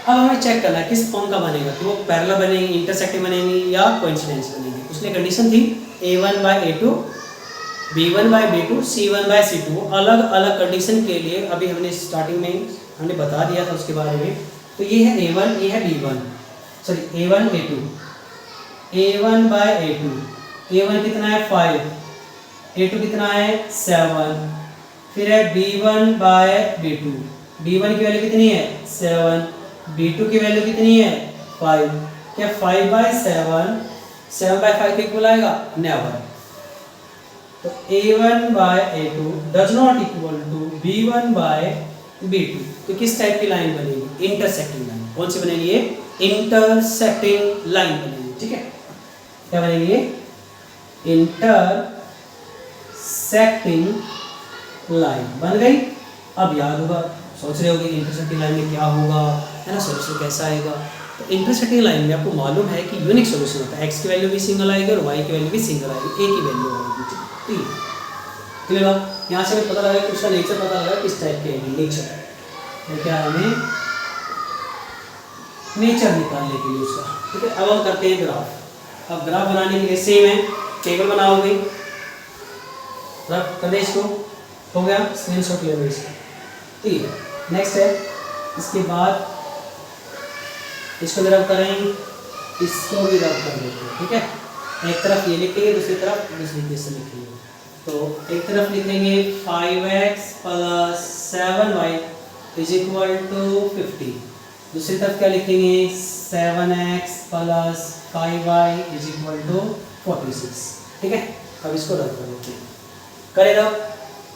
अब हमें चेक करना है किस फॉर्म का बनेगा, कि वो पैरेलल बनेंगे, इंटरसेक्टिंग बनेंगी या कोइंसिडेंस बनेंगी। उसने कंडीशन थी a1/a2 b1/b2 c1/c2। अलग अलग कंडीशन के लिए अभी हमने स्टार्टिंग में हमने बता दिया था उसके बारे में। तो ये है a1 ये है b1 sorry a1 a2 a1/a2 a1 कितना है 5 a2 कितना है 7 फिर है b1/b2 b1 की वैल्यू कितनी है 7 b2 की वैल्यू कितनी है 5। क्या 5/7 7/5 के इक्वल आएगा नेवर। तो a1/a2 does not equal to b1/b2। तो किस टाइप की लाइन बनेगी इंटरसेक्टिंग लाइन। कौन सी बनेगी ये इंटरसेक्टिंग लाइन बनेगी। ठीक है, क्या बनेगी ये इंटरसेक्टिंग लाइन बन गई। अब याद होगा सोच रहे होगे इंटरसेक्टिंग लाइन में क्या होगा है ना, सोल्यूशन कैसा आएगा। तो इंटरसेक्टिंग लाइन में आपको मालूम है कि यूनिक सोल्यूशन होता है, x की वैल्यू भी सिंगल आएगी और y की वैल्यू भी सिंगल आएगी, a की वैल्यू आएगी। ठीक है, क्लियर। यहाँ से हमें पता लगा कि उसका नेचर पता लगा किस टाइप के नेचर है, क्या हमें नेचर निकालने के लिए उसका। ठीक है, अब हम करते हैं ग्राफ। अब ग्राफ बनाने के लिए सेम है, टेबल बनाओगे, रफ कर दे इसको, हो गया स्क्रीनशॉट ले लो इसका। ठीक है, नेक्स्ट है इसके बाद इसको भी रब करेंगे, इसको भी रब कर देते हैं। ठीक है, एक तरफ ये लिखेंगे दूसरी तरफ दूसरी कैसे लिखेंगे। तो एक तरफ लिखेंगे 5x plus 7y is equal to 50। दूसरी तरफ क्या लिखेंगे 7x plus 5y is equal to 46। ठीक है, अब इसको रब कर देते हैं, करे रब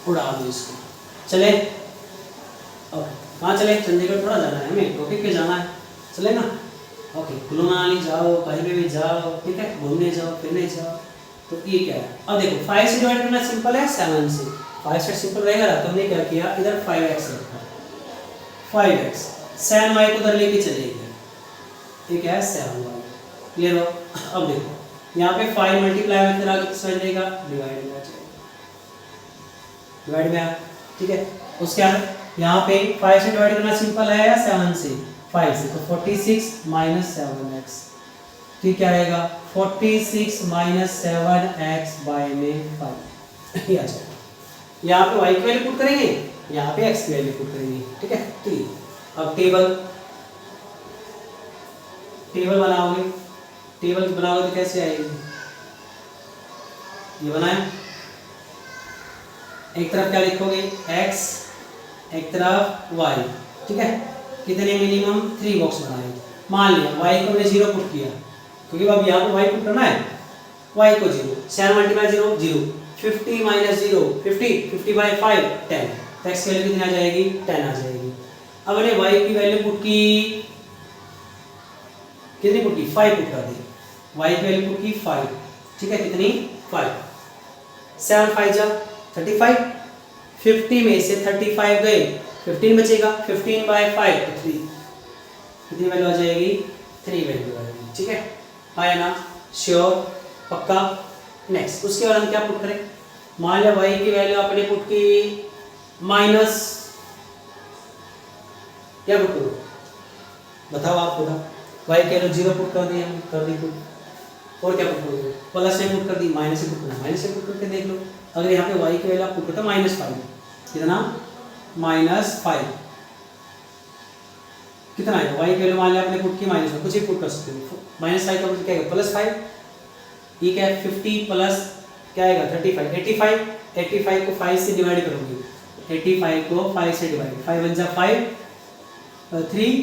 उड़ा दो इसको। चले अब कहाँ चले, चंडीगढ़ थोड़ा जाना है हमें, टॉपिक पे जाना है, चले ना। ओके, कुल्लू मनाली जाओ, कहीं पे भी जाओ, ठीक है, घूमने जाओ फिरने जाओ। तो ये क्या है, अब देखो 5 से डिवाइड करना सिंपल है 7 से, 5 से सिंपल रहेगा ना। तो हमने क्या किया इधर 5x रखा, 5x 7y को उधर लेके चले गए, ये क्या है 7y। क्लियर हो? अब देखो यहाँ पे 5 मल्टीप्लाई में तेरा किस साइड जाएगा डिवाइड में जाएगा, डिवाइड में। ठीक है, उसके बाद यहाँ पे 5 से डिवाइड करना सिंपल है या 7 से 5 से, तो 46 माइनस 7x। ठीक क्या रहेगा 46 माइनस 7x बाय में 5। ये आ जाएगा। यहाँ पे y की वैल्यू पुट करेंगे, यहाँ पे x की वैल्यू पुट करेंगे। ठीक है, ठीक। अब टेबल बनाओगे, टेबल बनाओगे तो कैसे आएगी, ये बनाए, एक तरफ क्या लिखोगे x एक तरफ y। ठीक है, कितने मिनिमम 3 बॉक्स बनाए। मान लिया y को हमने 0 पुट किया, क्योंकि अब यहाँ पे y पुट करना है, y को 0, 7 मल्टीप्लाई 0 0, 50 माइनस 0 50, 50 बाई 5 10, तो x की वैल्यू कितनी आ जाएगी 10 आ जाएगी। अब हमने y की वैल्यू पुट की, कितनी पुट की 5 पुट कर दी, y की वैल्यू पुट की 5। ठीक है, कितनी 5, 7 5 जा 35, 50 में से 35 गए 15 बचेगा, 15 बाय 5 तो 3, कितनी वैल्यू आ जाएगी 3 वैल्यू आएगी। ठीक है, आया ना, श्योर पक्का। नेक्स्ट उसके बाद हम क्या पुट करें, मान लिया y की वैल्यू आपने पुट की माइनस, क्या पुट करो बताओ आप, बताओ y की वैल्यू 0 पुट कर दी, कर दी पुट, और क्या पुट करोगे प्लस से पुट कर दी, माइनस से पुट करना, माइनस से पुट करके देख लो। अगर यहाँ पे y की वैल्यू आप पुट करते -5, कितना -5, कितना आएगा y की वैल्यू मान लिया आपने पुट की -5, कुछ ही पुट कर सकते हो, -5 का क्या आएगा +5, ये क्या है 50 प्लस क्या आएगा 35, 85 को 5 से डिवाइड करोगे 85 को 5 से डिवाइड, 5 1 जा 5, 3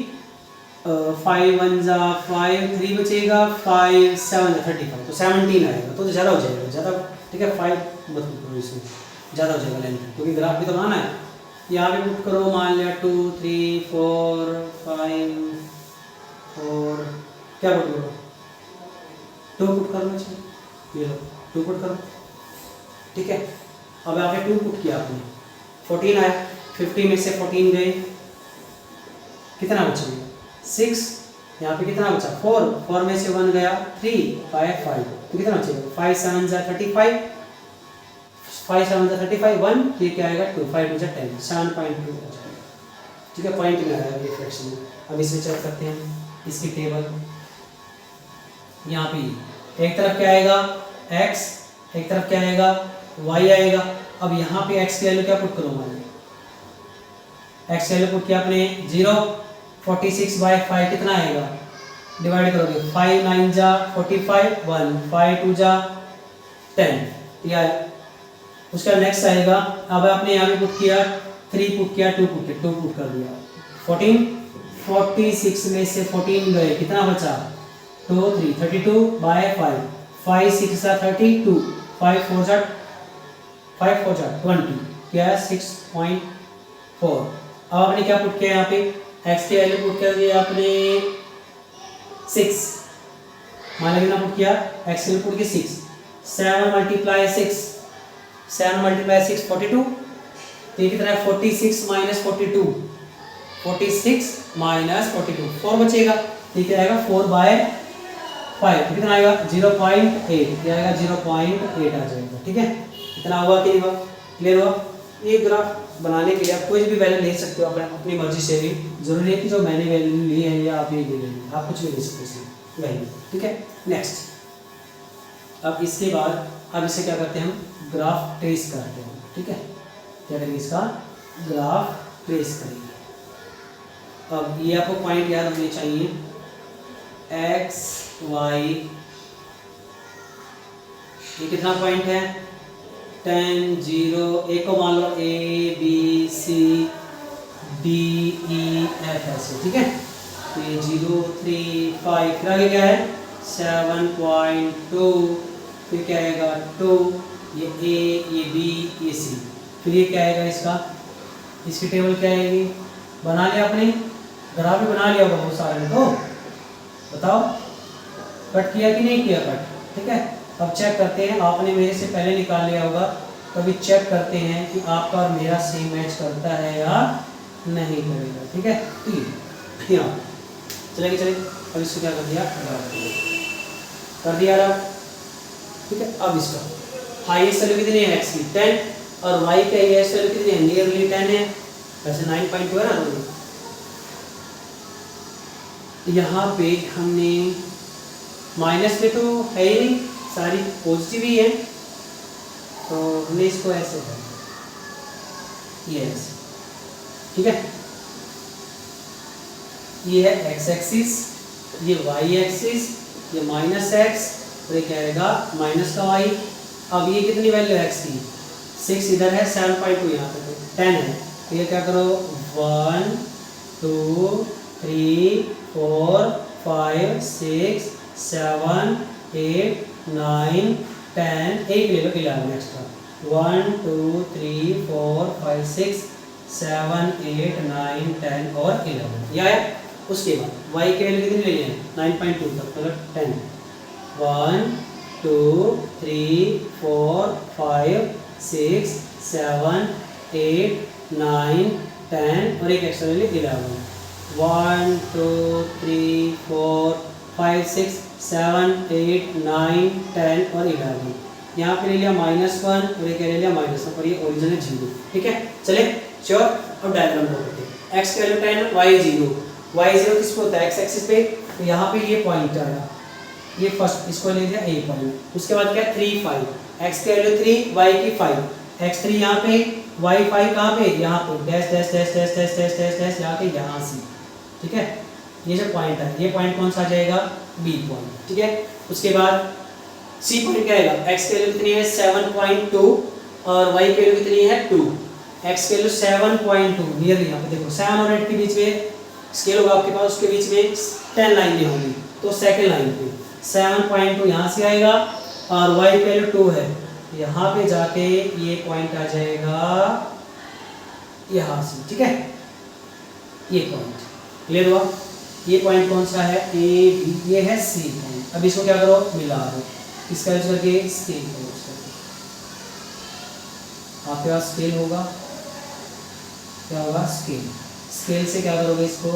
5 1 जा 5, 3 बचेगा, 5 7 जा 35, तो 17 आएगा, तो ज़्यादा हो जाएगा, ज़्यादा, ठीक है। 5 मत करो इसमें, ज़्यादा हो जाएगा लेंथ, क्योंकि ग्राफ भी तो बनाना है। यहाँ पे पुट करो, मान लिया 2 3 4 5 4, क्या पुट करो, 2 पुट करना चाहिए, ये लो 2 पुट करो, ठीक है। अब यहाँ पे 2 पुट किया आपने, 14 आया, 50 में से 14 गए, कितना बचेगा 6, यहाँ पे कितना बचा 4, 4 में से 1 गया 3, 5 5, तो कितना बचेगा 5 7 जा 35, 5 7 जा 35, 1, ये क्या आएगा 2, 5 2 जा 10, 7.2, ठीक है। पॉइंट में आया ये फ्रैक्शन में। अब इसे चेक करते हैं, इसकी टेबल, यहाँ पे एक तरफ क्या आएगा x, एक तरफ क्या आएगा y आएगा। अब यहाँ पे x की वैल्यू क्या पुट करो, मान x की वैल्यू पुट किया आपने 0, 46 बाय 5 कितना आएगा, डिवाइड करोगे, 5 9 जा 45, 1 5 2 जा 10, या उसका नेक्स्ट आएगा। अब आपने यहाँ पे पुट किया 3 पुट किया, 2 पुट किया, 2 पुट कर दिया, 14, 46 में से 14 गए, कितना बचा 2 3, 32 बाय 5, 5 6 जा 32, 5 4 जा 20, क्या 6.4। अब आपने क्या पुट किया, यहाँ पे x की वैल्यू पुट कर दिया आपने 6, मान लीजिए कितना पुट किया, x की वैल्यू पुट की 6, 7 मल्टीप्लाई 6, 7 मल्टीप्लाई 6 42, तो ये कितना है 46 माइनस 42, 46 माइनस 42, 4 बचेगा, ठीक है, आएगा 4 बाय 5, तो कितना आएगा 0.8, ये आएगा 0.8 आ जाएगा, ठीक है। इतना हुआ कि नहीं हुआ, क्लियर हुआ। ये ग्राफ बनाने के लिए आप कोई भी वैल्यू ले सकते हो अपनी मर्जी से, भी जरूरी है कि जो मैंने वैल्यू ली है या आप ये ले लेंगे, आप कुछ भी ले सकते हो इसमें वैल्यू, ठीक है। नेक्स्ट, अब इसके बाद अब इसे क्या करते हैं, हम ग्राफ ट्रेस करते हैं, ठीक है। क्या करेंगे, इसका ग्राफ ट्रेस करेंगे। अब ये आपको पॉइंट याद होने चाहिए, x y, ये कितना पॉइंट है 10 0, एक को मान लो a b c d e f ऐसे, ठीक है। तो ये 0 3 5, फिर आगे क्या है 7.2, फिर क्या आएगा 2, ये a ये b ये c, फिर ये क्या आएगा इसका, इसकी टेबल क्या आएगी, बना लिया आपने, ग्राफ भी बना लिया होगा बहुत सारे ने, तो बताओ कट किया कि नहीं किया कट, ठीक है। अब चेक करते हैं, आपने मेरे से पहले निकाल लिया होगा, तो अभी चेक करते हैं कि आपका और मेरा सेम मैच करता है या नहीं करेगा, ठीक है। यहाँ चलेगी, चलिए अब इसको क्या कर दिया, कर दिया रहा, ठीक है। अब इसका हाईएस्ट वैल्यू कितनी है x की 10, और y का हाईएस्ट वैल्यू कितनी है, नियरली 10 है, वैसे 9.2 है ना। यहाँ पे हमने माइनस में तो है ही नहीं, सारी पॉजिटिव ही है, तो हमने इसको ऐसे कर, ये ऐसे, ठीक है। ये है x एक्सिस, ये y एक्सिस, ये माइनस x, और ये क्या आएगा माइनस का y। अब ये कितनी वैल्यू है x की, 6 इधर है, 7.2 यहाँ पे 10 है, तो ये क्या करो 1 2 3 4 5 6 7 8 9 10, एक ले लो 11 एक्स्ट्रा, 1 2 3 4 5 6 7 8 9 10 और 11, यह है। उसके बाद y के वैल्यू कितनी ले हैं 9.2 तक, मतलब 10, 1 2 3 4 5 6 7 8 9 10 और एक एक्स्ट्रा ले 11, 1 2 3 4 5 6 7 8 9 10 और 11, यहाँ पे ले लिया -1 और ये क्या ले लिया -1, और ये ओरिजिन है 0, ठीक है। चले श्योर। अब डायग्राम को करते हैं, x की वैल्यू 10, y 0 किसको होता है x एक्सिस पे, तो यहाँ पे ये पॉइंट आया, ये फर्स्ट इसको ले लिया a पॉइंट। उसके बाद क्या 3 5, x की वैल्यू 3, y की 5, x3 यहाँ पे, y 5 कहाँ पे, यहाँ पे dash dash dash dash dash dash dash dash यहाँ के यहाँ से, ठीक है। ये जो पॉइंट है, ये पॉइंट कौन सा आ जाएगा b पॉइंट, ठीक है। उसके बाद c पॉइंट क्या आएगा, x की वैल्यू कितनी है 7.2 और y की वैल्यू कितनी है 2, एक्स की वैल्यू 7.2 नियरली, यहाँ पे देखो 7 और 8 के बीच में स्केल होगा आपके पास, उसके बीच में 10 लाइन होगी, तो सेकंड लाइन पे 7.2 यहाँ से आएगा और y की वैल्यू 2 है, यहाँ पे जाके ये पॉइंट आ जाएगा यहाँ से, ठीक है, ये पॉइंट क्लियर हुआ। ये पॉइंट कौन सा है, ए बी, ये है सी पॉइंट। अब इसको क्या करो, मिला दो, इसका यूज करके स्केल करो, आपके पास स्केल होगा, क्या होगा स्केल, स्केल से क्या करोगे, इसको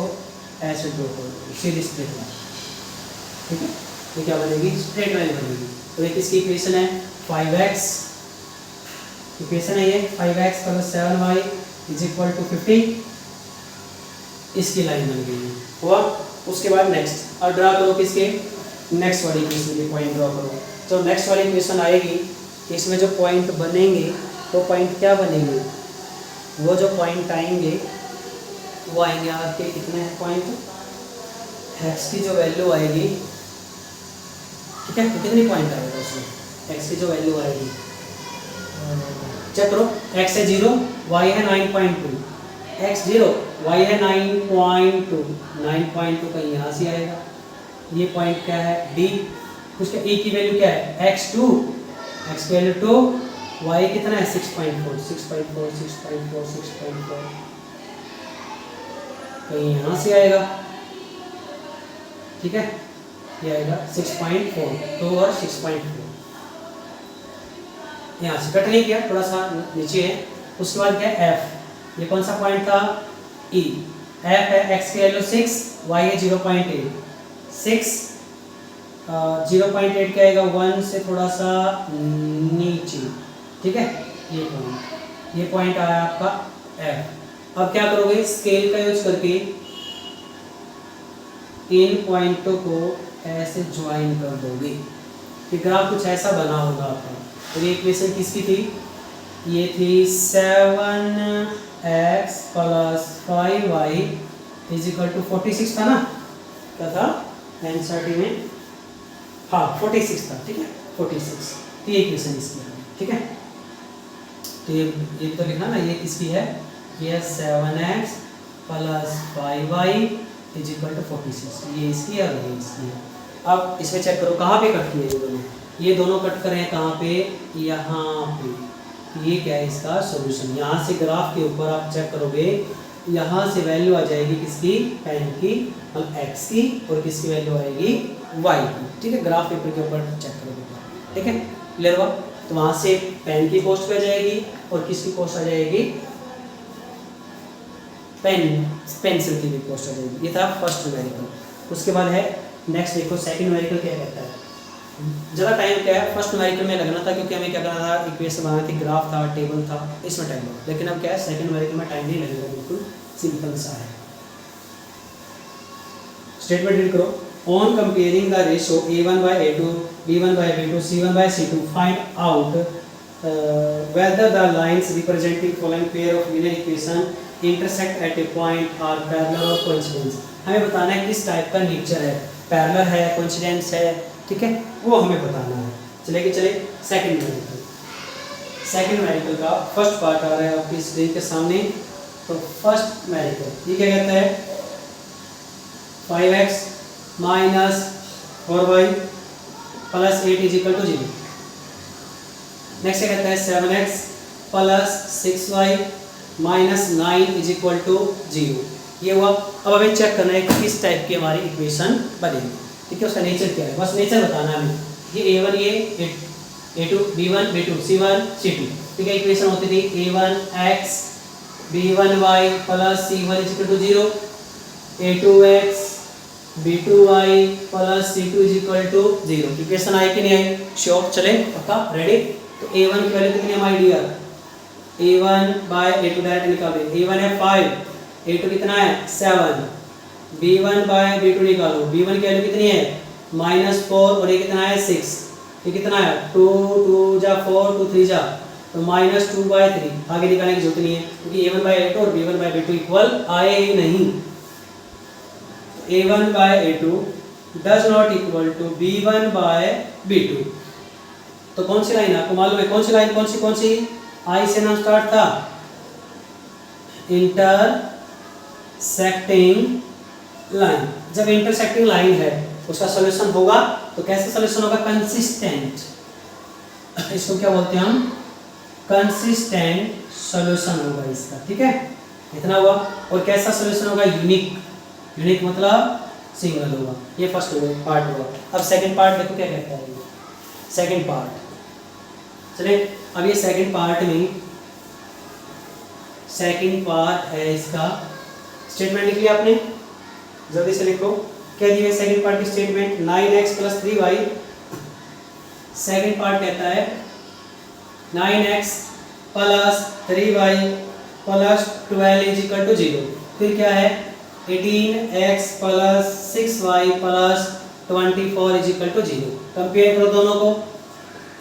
ऐसे ड्रॉ करोगे सीधी स्ट्रेट लाइन, ठीक है, ये क्या बनेगी, स्ट्रेट लाइन बनेगी। तो एक इसकी इक्वेशन है 5x, इक्वेशन है ये 5x + 7y = 50, इसकी लाइन बन गई है हुआ। उसके बाद नेक्स्ट और ड्रा करो किसके, नेक्स्ट वाली इक्वेशन के पॉइंट ड्रा करो। तो नेक्स्ट वाली इक्वेशन आएगी, इसमें जो पॉइंट बनेंगे तो पॉइंट क्या बनेंगे, वो जो पॉइंट आएंगे वो आएंगे आपके कितने हैं पॉइंट, x की जो वैल्यू आएगी, ठीक है, तो कितनी पॉइंट आएगा उसमें, x की जो वैल्यू आएगी, चेक करो, x है 0, y है 9.2, x 0, y है 9.2, 9.2 कहीं यहाँ से आएगा, ये पॉइंट क्या है D, उसका e की वैल्यू क्या है x2, x की वैल्यू 2, y कितना है 6.4, 6.4, 6.4, 6.4 कहीं यहाँ से आएगा, ठीक है, ये आएगा 6.4, 2 और 6.4 यहाँ से कट नहीं किया, थोड़ा सा नीचे है। उसके बाद क्या है f, ये कौन सा पॉइंट था e, f है x की वैल्यू 6, y है 0.8, 6 0.8 क्या आएगा 1 से थोड़ा सा नीचे, ठीक है, ये पॉइंट आया आपका f। अब क्या करोगे, स्केल का यूज करके इन पॉइंटों को ऐसे ज्वाइन कर दोगे, कि ग्राफ कुछ ऐसा बना होगा आपका। तो ये इक्वेशन किसकी थी, ये थी 7x + 5y = 46 था ना, क्या था एनसीईआरटी में, हाँ 46 था, ठीक है 46, तो ये इक्वेशन इसकी है, ठीक है। तो ये तो लिखना ना, ये किसकी है, ये 7x + 5y = 46, ये इसकी है और ये इसकी है। अब इसमें चेक करो कहाँ पे कट किए ये दोनों कट कर रहे हैं कहाँ पे, यहाँ पे। ये क्या है इसका सॉल्यूशन, यहाँ से ग्राफ के ऊपर आप चेक करोगे, यहाँ से वैल्यू आ जाएगी किसकी, पेन की और x की, और किसकी वैल्यू आएगी y की, ठीक है, ग्राफ पेपर के ऊपर चेक करोगे, ठीक है, क्लियर हुआ। तो वहाँ से पेन की कॉस्ट पे आ जाएगी और किसकी कॉस्ट आ जाएगी, पेंसिल की भी कॉस्ट आ जाएगी। ये था फर्स्ट न्यूमेरिकल। उसके बाद है नेक्स्ट, देखो सेकंड न्यूमेरिकल क्या कहता है। ज़्यादा टाइम क्या है, फर्स्ट न्यूमेरिकल में लगना था क्योंकि हमें क्या करना था, इक्वेशन बनानी थी, ग्राफ था, टेबल था, इसमें टाइम लगा। लेकिन अब क्या है, सेकंड न्यूमेरिकल में टाइम नहीं लगेगा, बिल्कुल सिंपल सा है। स्टेटमेंट रीड करो, on comparing the ratio a1/a2, b1/b2, c1/c2 find out whether the lines representing following pair of linear equation intersect at a point are parallel or coincidence। हमें बताना है किस टाइप का नेचर है, पैरेलल है, कोइंसिडेंस है, ठीक है, वो हमें बताना है। चले सेकंड न्यूमेरिकल का फर्स्ट पार्ट आ रहा है आपकी स्क्रीन के सामने। तो फर्स्ट न्यूमेरिकल ये क्या कहता है, 5x - 4y + 8 = 0। नेक्स्ट क्या कहता है, 7x + 6y - 9 = 0। ये हुआ। अब हमें चेक करना है कि किस टाइप की हमारी इक्वेशन बनेगी, ठीक है, उसका नेचर क्या है, बस नेचर बताना है हमें। ये a1 ये a2 b1 b2 c1 c2, ठीक है, इक्वेशन होती थी a1x b1y + c1 = 0, a2x b2y + c2 = 0। Equation आई कि नहीं आई, श्योर, चले पक्का, रेडी। तो a1 की वैल्यू कितनी हमारी डियर, a1/a2 डायरेक्ट निकालो, a1 है 5, a2 कितना है 7, b1/b2 निकालो, b1 की वैल्यू कितनी है -4 और ये कितना है 6, ये कितना है 2 2 जा 4 2 3 जा, तो -2/3, आगे निकालने की जरूरत नहीं है क्योंकि a1/a2 और b1/b2 इक्वल आए ही नहीं। a1/a2 does not equal to b1/b2। तो कौन सी लाइन आपको मालूम है, कौन सी लाइन, कौन सी आई से नाम स्टार्ट था, इंटरसेक्टिंग लाइन। जब इंटरसेक्टिंग लाइन है उसका सॉल्यूशन होगा तो कैसा सॉल्यूशन होगा? कंसिस्टेंट। इसको क्या बोलते हैं हम? कंसिस्टेंट सॉल्यूशन होगा इसका, ठीक है, इतना हुआ। और कैसा सॉल्यूशन होगा? यूनिक। यूनिक मतलब सिंगल होगा। ये फर्स्ट पार्ट हुआ। अब सेकंड पार्ट देखो क्या कहता है। सेकंड पार्ट, चलिए अब ये सेकंड पार्ट में, सेकंड पार्ट है इसका। स्टेटमेंट लिख लिया आपने? जल्दी से लिखो। क्या दिया सेकंड पार्ट की statement? 9x + 3y। Second part कहता है 9x + 3y + 12 = 0। फिर क्या है? 18x + 6y + 24 = 0। कंपेयर करो दोनों को।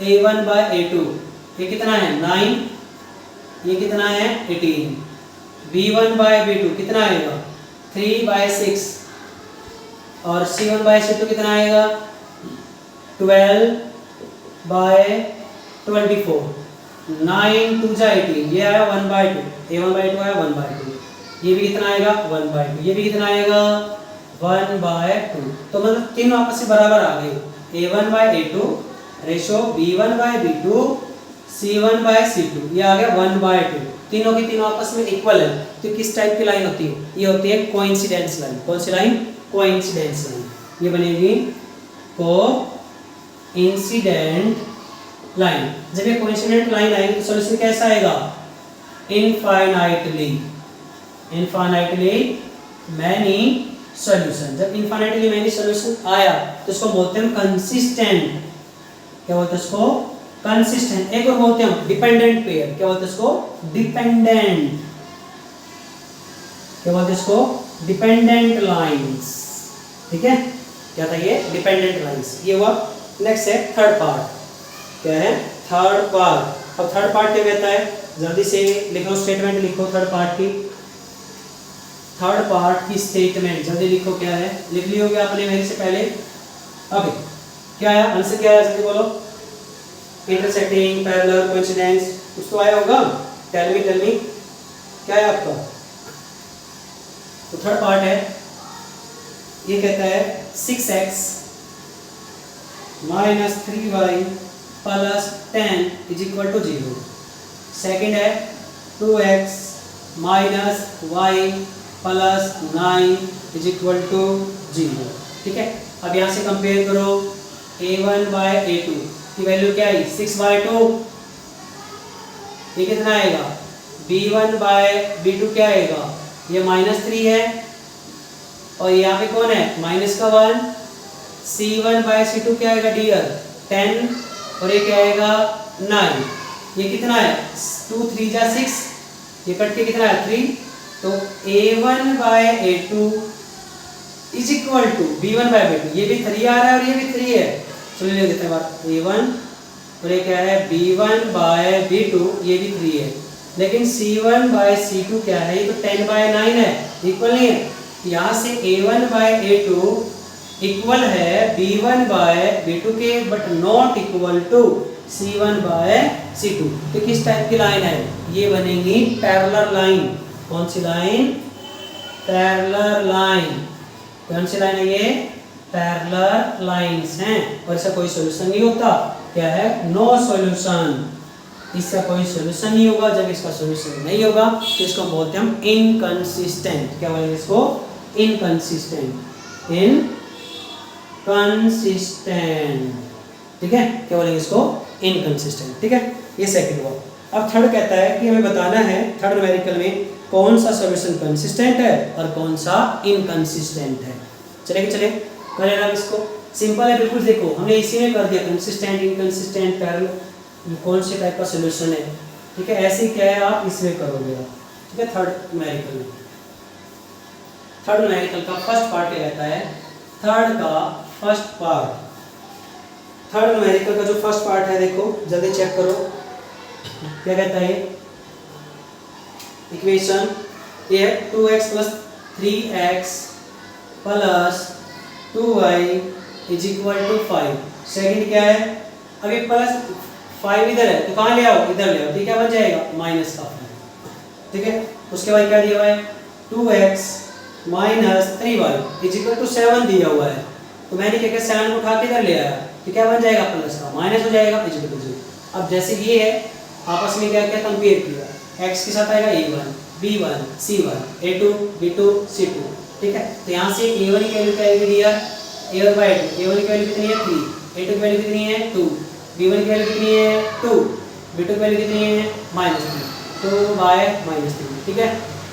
a1/a2 ये कितना है? 9। ये कितना है? 18। b1/b2 कितना आएगा? 3/6। और c1/c2 कितना आएगा? 12/24। 9 2 जा 18, ये आया 1/2। a1/2 आया 1/2। ये भी कितना आएगा? 1/2। ये भी कितना आएगा? 1/2। तो मतलब तीनों आपस में बराबर आ गए। a1/a2 रेशो b1/b2 c1/c2 ये आ गया 1/2। तीनों की तीनों आपस में इक्वल है। तो किस टाइप की लाइन होती है? ये होती है कोइंसिडेंस लाइन। कौन सी लाइन? Coincidence line. ये बनेगी कोइंसिडेंट लाइन। जब ये कोइंसिडेंट लाइन आएगी तो सॉल्यूशन कैसा आएगा? Infinitely many solution. जब इनफाइनाइटली मैनी सॉल्यूशन आया तो इसको बोलते हैं कंसिस्टेंट। क्या बोलते हैं इसको? कंसिस्टेंट। एक और बोलते हैं डिपेंडेंट पेयर। क्या बोलते हैं इसको? डिपेंडेंट। क्या बोलते हैं इसको? Dependent lines. ठीक है, क्या था ये? Dependent lines. ये हुआ। नेक्स्ट है थर्ड पार्ट। क्या है? Third part. अब थर्ड पार्ट क्या कहता है? जल्दी से लिखो, स्टेटमेंट लिखो थर्ड पार्ट की। थर्ड पार्ट की स्टेटमेंट जल्दी लिखो। क्या है? लिख ली होगी आपने मेरे से पहले। अभी क्या आया? आंसर क्या आया? जल्दी बोलो। इंटरसेक्टिंग, पैरेलल, कोइंसिडेंस, कुछ तो आया होगा। टेल मी क्या है आपका? तो थर्ड पार्ट है, ये कहता है 6x - 3y + 10 = 0। सेकंड है 2x - y + 9 = 0। ठीक है, अब यहाँ से कंपेयर करो। a1/a2 की वैल्यू क्या आई? 6/2। ये कितना आएगा? b1/b2 क्या आएगा? ये -3 है। और यहाँ पे कौन है? -1। c1/c2 क्या आएगा डियर? 10। और ये क्या आएगा? 9। ये कितना है? 2 3 जा 6। ये कट के कितना है? 3। तो a1/a2 = b1/b2। ये भी 3 आ रहा है और ये भी 3 है। चलिए लिख देते हैं बात। a1 और ये क्या है? b1/b2 ये भी 3 है। लेकिन c1/c2 क्या है? ये तो 10/9 है, इक्वल नहीं है। यहाँ से a1/a2 इक्वल है b1/b2 के, but not equal to c1/c2। तो किस टाइप की लाइन है? ये बनेगी पैरेलल लाइन। कौन सी लाइन? Parallel line. कौन सी लाइन है ये? पैरेलल लाइंस हैं। और इसका कोई सॉल्यूशन नहीं होता। क्या है? No solution. इसका कोई सॉल्यूशन नहीं होगा। जब इसका सॉल्यूशन नहीं होगा तो इसको बोलते हैं हम इनकंसिस्टेंट। क्या बोलेंगे इसको? इनकंसिस्टेंट। इनकंसिस्टेंट। ठीक है, क्या बोलेंगे इसको? इनकंसिस्टेंट। ठीक है, ये सेकंड हुआ। अब थर्ड कहता है कि हमें बताना है थर्ड न्यूमेरिकल में कौन सा सॉल्यूशन कंसिस्टेंट है और कौन सा इनकंसिस्टेंट है। चले करें हम इसको। सिंपल है बिल्कुल। देखो हमने इसी में कर दिया कंसिस्टेंट, इनकंसिस्टेंट, पैरेलल, कौन से टाइप का सॉल्यूशन है। ठीक है, ऐसे ही क्या है आप इसमें करोगे आप। ठीक है, थर्ड न्यूमेरिकल में। थर्ड न्यूमेरिकल का फर्स्ट पार्ट क्या कहता है? थर्ड न्यूमेरिकल का जो फर्स्ट पार्ट है, देखो जल्दी चेक करो क्या कहता है। इक्वेशन ये 2x + 3x + 2y = 5। सेकंड क्या है? अभी +5 इधर है तो कहाँ ले आओ? इधर ले आओ। तो क्या बन जाएगा? माइनस का। ठीक है, उसके बाद क्या दिया हुआ है 2x minus 3y is equal to 7 दिया हुआ है। तो मैंने क्या किया 7 को उठा के इधर ले आया, तो क्या बन जाएगा प्लस का माइनस हो जाएगा इज इक्वल टू 0। अब जैसे ये है आपस में क्या क्या कंपेयर किया, x के साथ आएगा a1 b1 c1 a2 b2 c2, ठीक है। तो यहाँ से a1 की वैल्यू क्या आएगी डियर a1/2, a1 की वैल्यू कितनी है 3, a2 की वैल्यू कितनी है 2, b1 की वैल्यू कितनी है 2, b2 की वैल्यू कितनी है -3, 2/-3, ठीक है।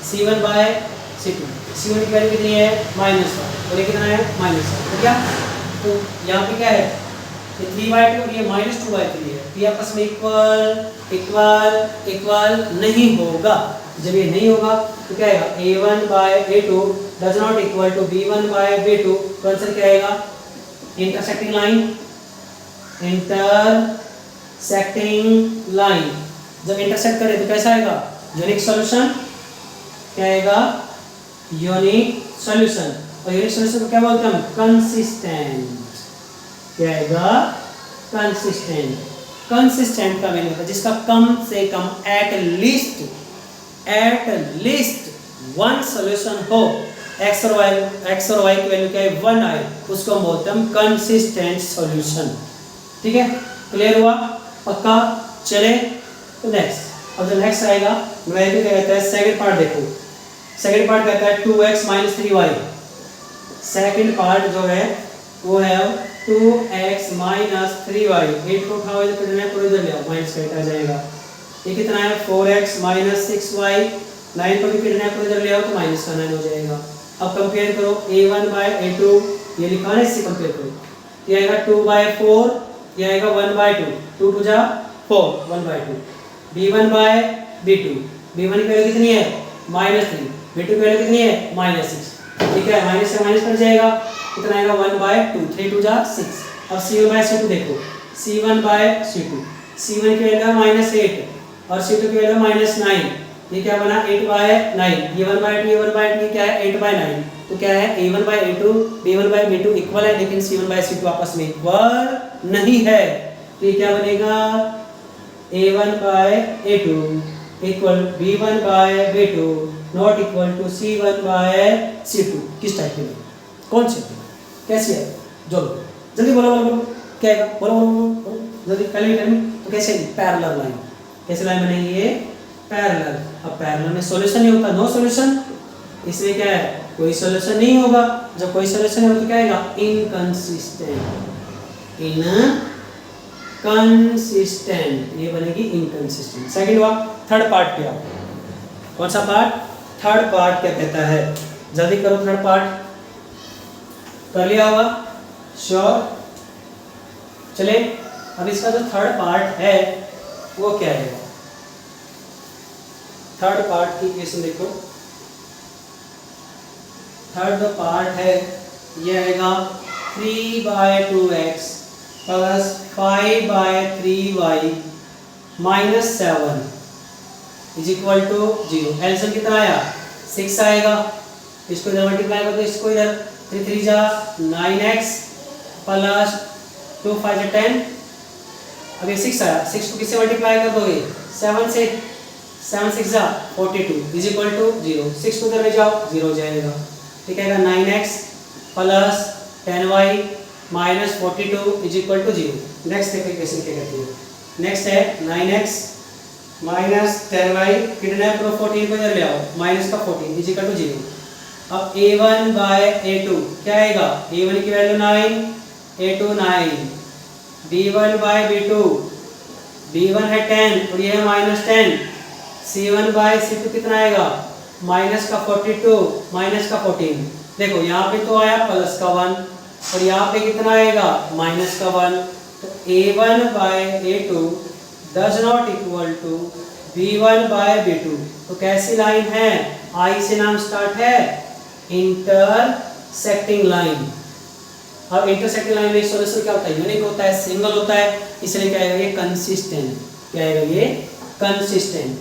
c1/c2, c1 की वैल्यू कितनी है -1 और ये कितना है -1, तो क्या तो यहाँ पे क्या है ये 3/2 और ये -2/3 है, ये आपस में इक्वल नहीं होगा। जब ये नहीं होगा तो क्या आएगा a1/a2 does not equal to b1/b2, तो आंसर क्या आएगा इंटरसेक्टिंग लाइन। जब इंटरसेक्ट करे तो कैसा आएगा यूनिक सॉल्यूशन, क्या आएगा यूनिक सॉल्यूशन। और यूनिक सॉल्यूशन को क्या बोलते हैं हम कंसिस्टेंट, क्या आएगा कंसिस्टेंट का मीनिंग होता है जिसका कम से कम एट लीस्ट वन सॉल्यूशन हो, x और y की वैल्यू क्या है 1 आए, उसको हम बोलते हैं कंसिस्टेंट सॉल्यूशन, ठीक है। क्लियर हुआ पक्का। चले तो नेक्स्ट, अब जो नेक्स्ट आएगा न्यूमेरिकल क्या कहता है सेकंड पार्ट देखो, सेकंड पार्ट कहता है 2x - 3y। सेकंड पार्ट जो है वो है 2x - 3y, 8 को उठाओ इधर कितना है पूरा इधर ले आओ माइनस का 8 आ जाएगा। ये कितना है 4x - 6y, 9 को भी कितना है पूरा इधर ले आओ तो माइनस का 9 हो जाएगा। अब कंपेयर करो a1/a2, ये लिखा है इससे कंपेयर करो, ये आएगा 2/4, ये आएगा 1/2, 2 2 जा 4 1/2, b1/b2, b1 की वैल्यू कितनी है -3, b2 की वैल्यू कितनी है -6, ठीक है। माइनस से माइनस कट जाएगा, कितना आएगा 1/2, 3 2 जा 6। अब c1/c2 देखो, c1/c2, c1 की वैल्यू -8 और c2 की वैल्यू -9, ये क्या बना 8/9, ये 1/2 ये 1/2 ये क्या है 8/9, तो क्या है a1/a2 b1/b2 इक्वल है, लेकिन c1/c2 आपस में इक्वल नहीं है, तो ये क्या बनेगा a1/a2 equal b1/b2 not equal to c1/c2। किस टाइप की कौन सी कैसी है जो जल्दी बोलो क्या है बोलो जल्दी पहले तो कैसे पैरेलल लाइन, कैसे लाइन बनेगी ये पैरेलल। अब पैरेलल में सॉल्यूशन नहीं होता, नो सॉल्यूशन, इसलिए क्या है कोई सॉल्यूशन नहीं होगा। जब कोई सॉल्यूशन नहीं होगा तो क्या आएगा इनकंसिस्टेंट, ये बनेगी इनकंसिस्टेंट। सेकंड हुआ। थर्ड पार्ट क्या, कौन सा पार्ट थर्ड पार्ट क्या कहता है, जल्दी करो थर्ड पार्ट कर लिया होगा श्योर। चले अब इसका जो थर्ड पार्ट है वो क्या है, थर्ड पार्ट की इक्वेशन देखो, थर्ड जो पार्ट है ये आएगा 3/2x plus 5/3y minus 7 is equal to 0। LCM कितना आया 6 आएगा, इसको इधर मल्टीप्लाई कर दो, इसको इधर 3 3 जा 9x प्लस 2 5 जा 10। अब ये 6 आया, 6 को किससे मल्टीप्लाई कर दोगे 7 से, 7 6 जा 42 इज इक्वल टू 0। 6 को इधर ले जाओ 0 हो जाएगा, ठीक है। 9x plus 10y minus 42 is equal to 0। Next देखो इक्वेशन क्या कहती है, नेक्स्ट है 9x माइनस 10y कितना है 14 को इधर ले आओ माइनस का 14 इज इक्वल टू 0। अब a1/a2 क्या आएगा, a1 की वैल्यू 9, a2 9, b1/b2, b1 है 10 और ये है -10, c1/c2 कितना आएगा माइनस का 42 माइनस का 14। देखो यहाँ पे तो आया प्लस का 1 और यहाँ पे कितना आएगा माइनस का 1, तो a1/a2 does not equal to b1/b2। तो कैसी लाइन है, आई से नाम स्टार्ट है, इंटरसेक्टिंग लाइन। अब इंटरसेक्टिंग लाइन में सॉल्यूशन क्या होता है, यूनिक होता है, सिंगल होता है, इसलिए क्या आएगा ये कंसिस्टेंट, क्या आएगा ये कंसिस्टेंट,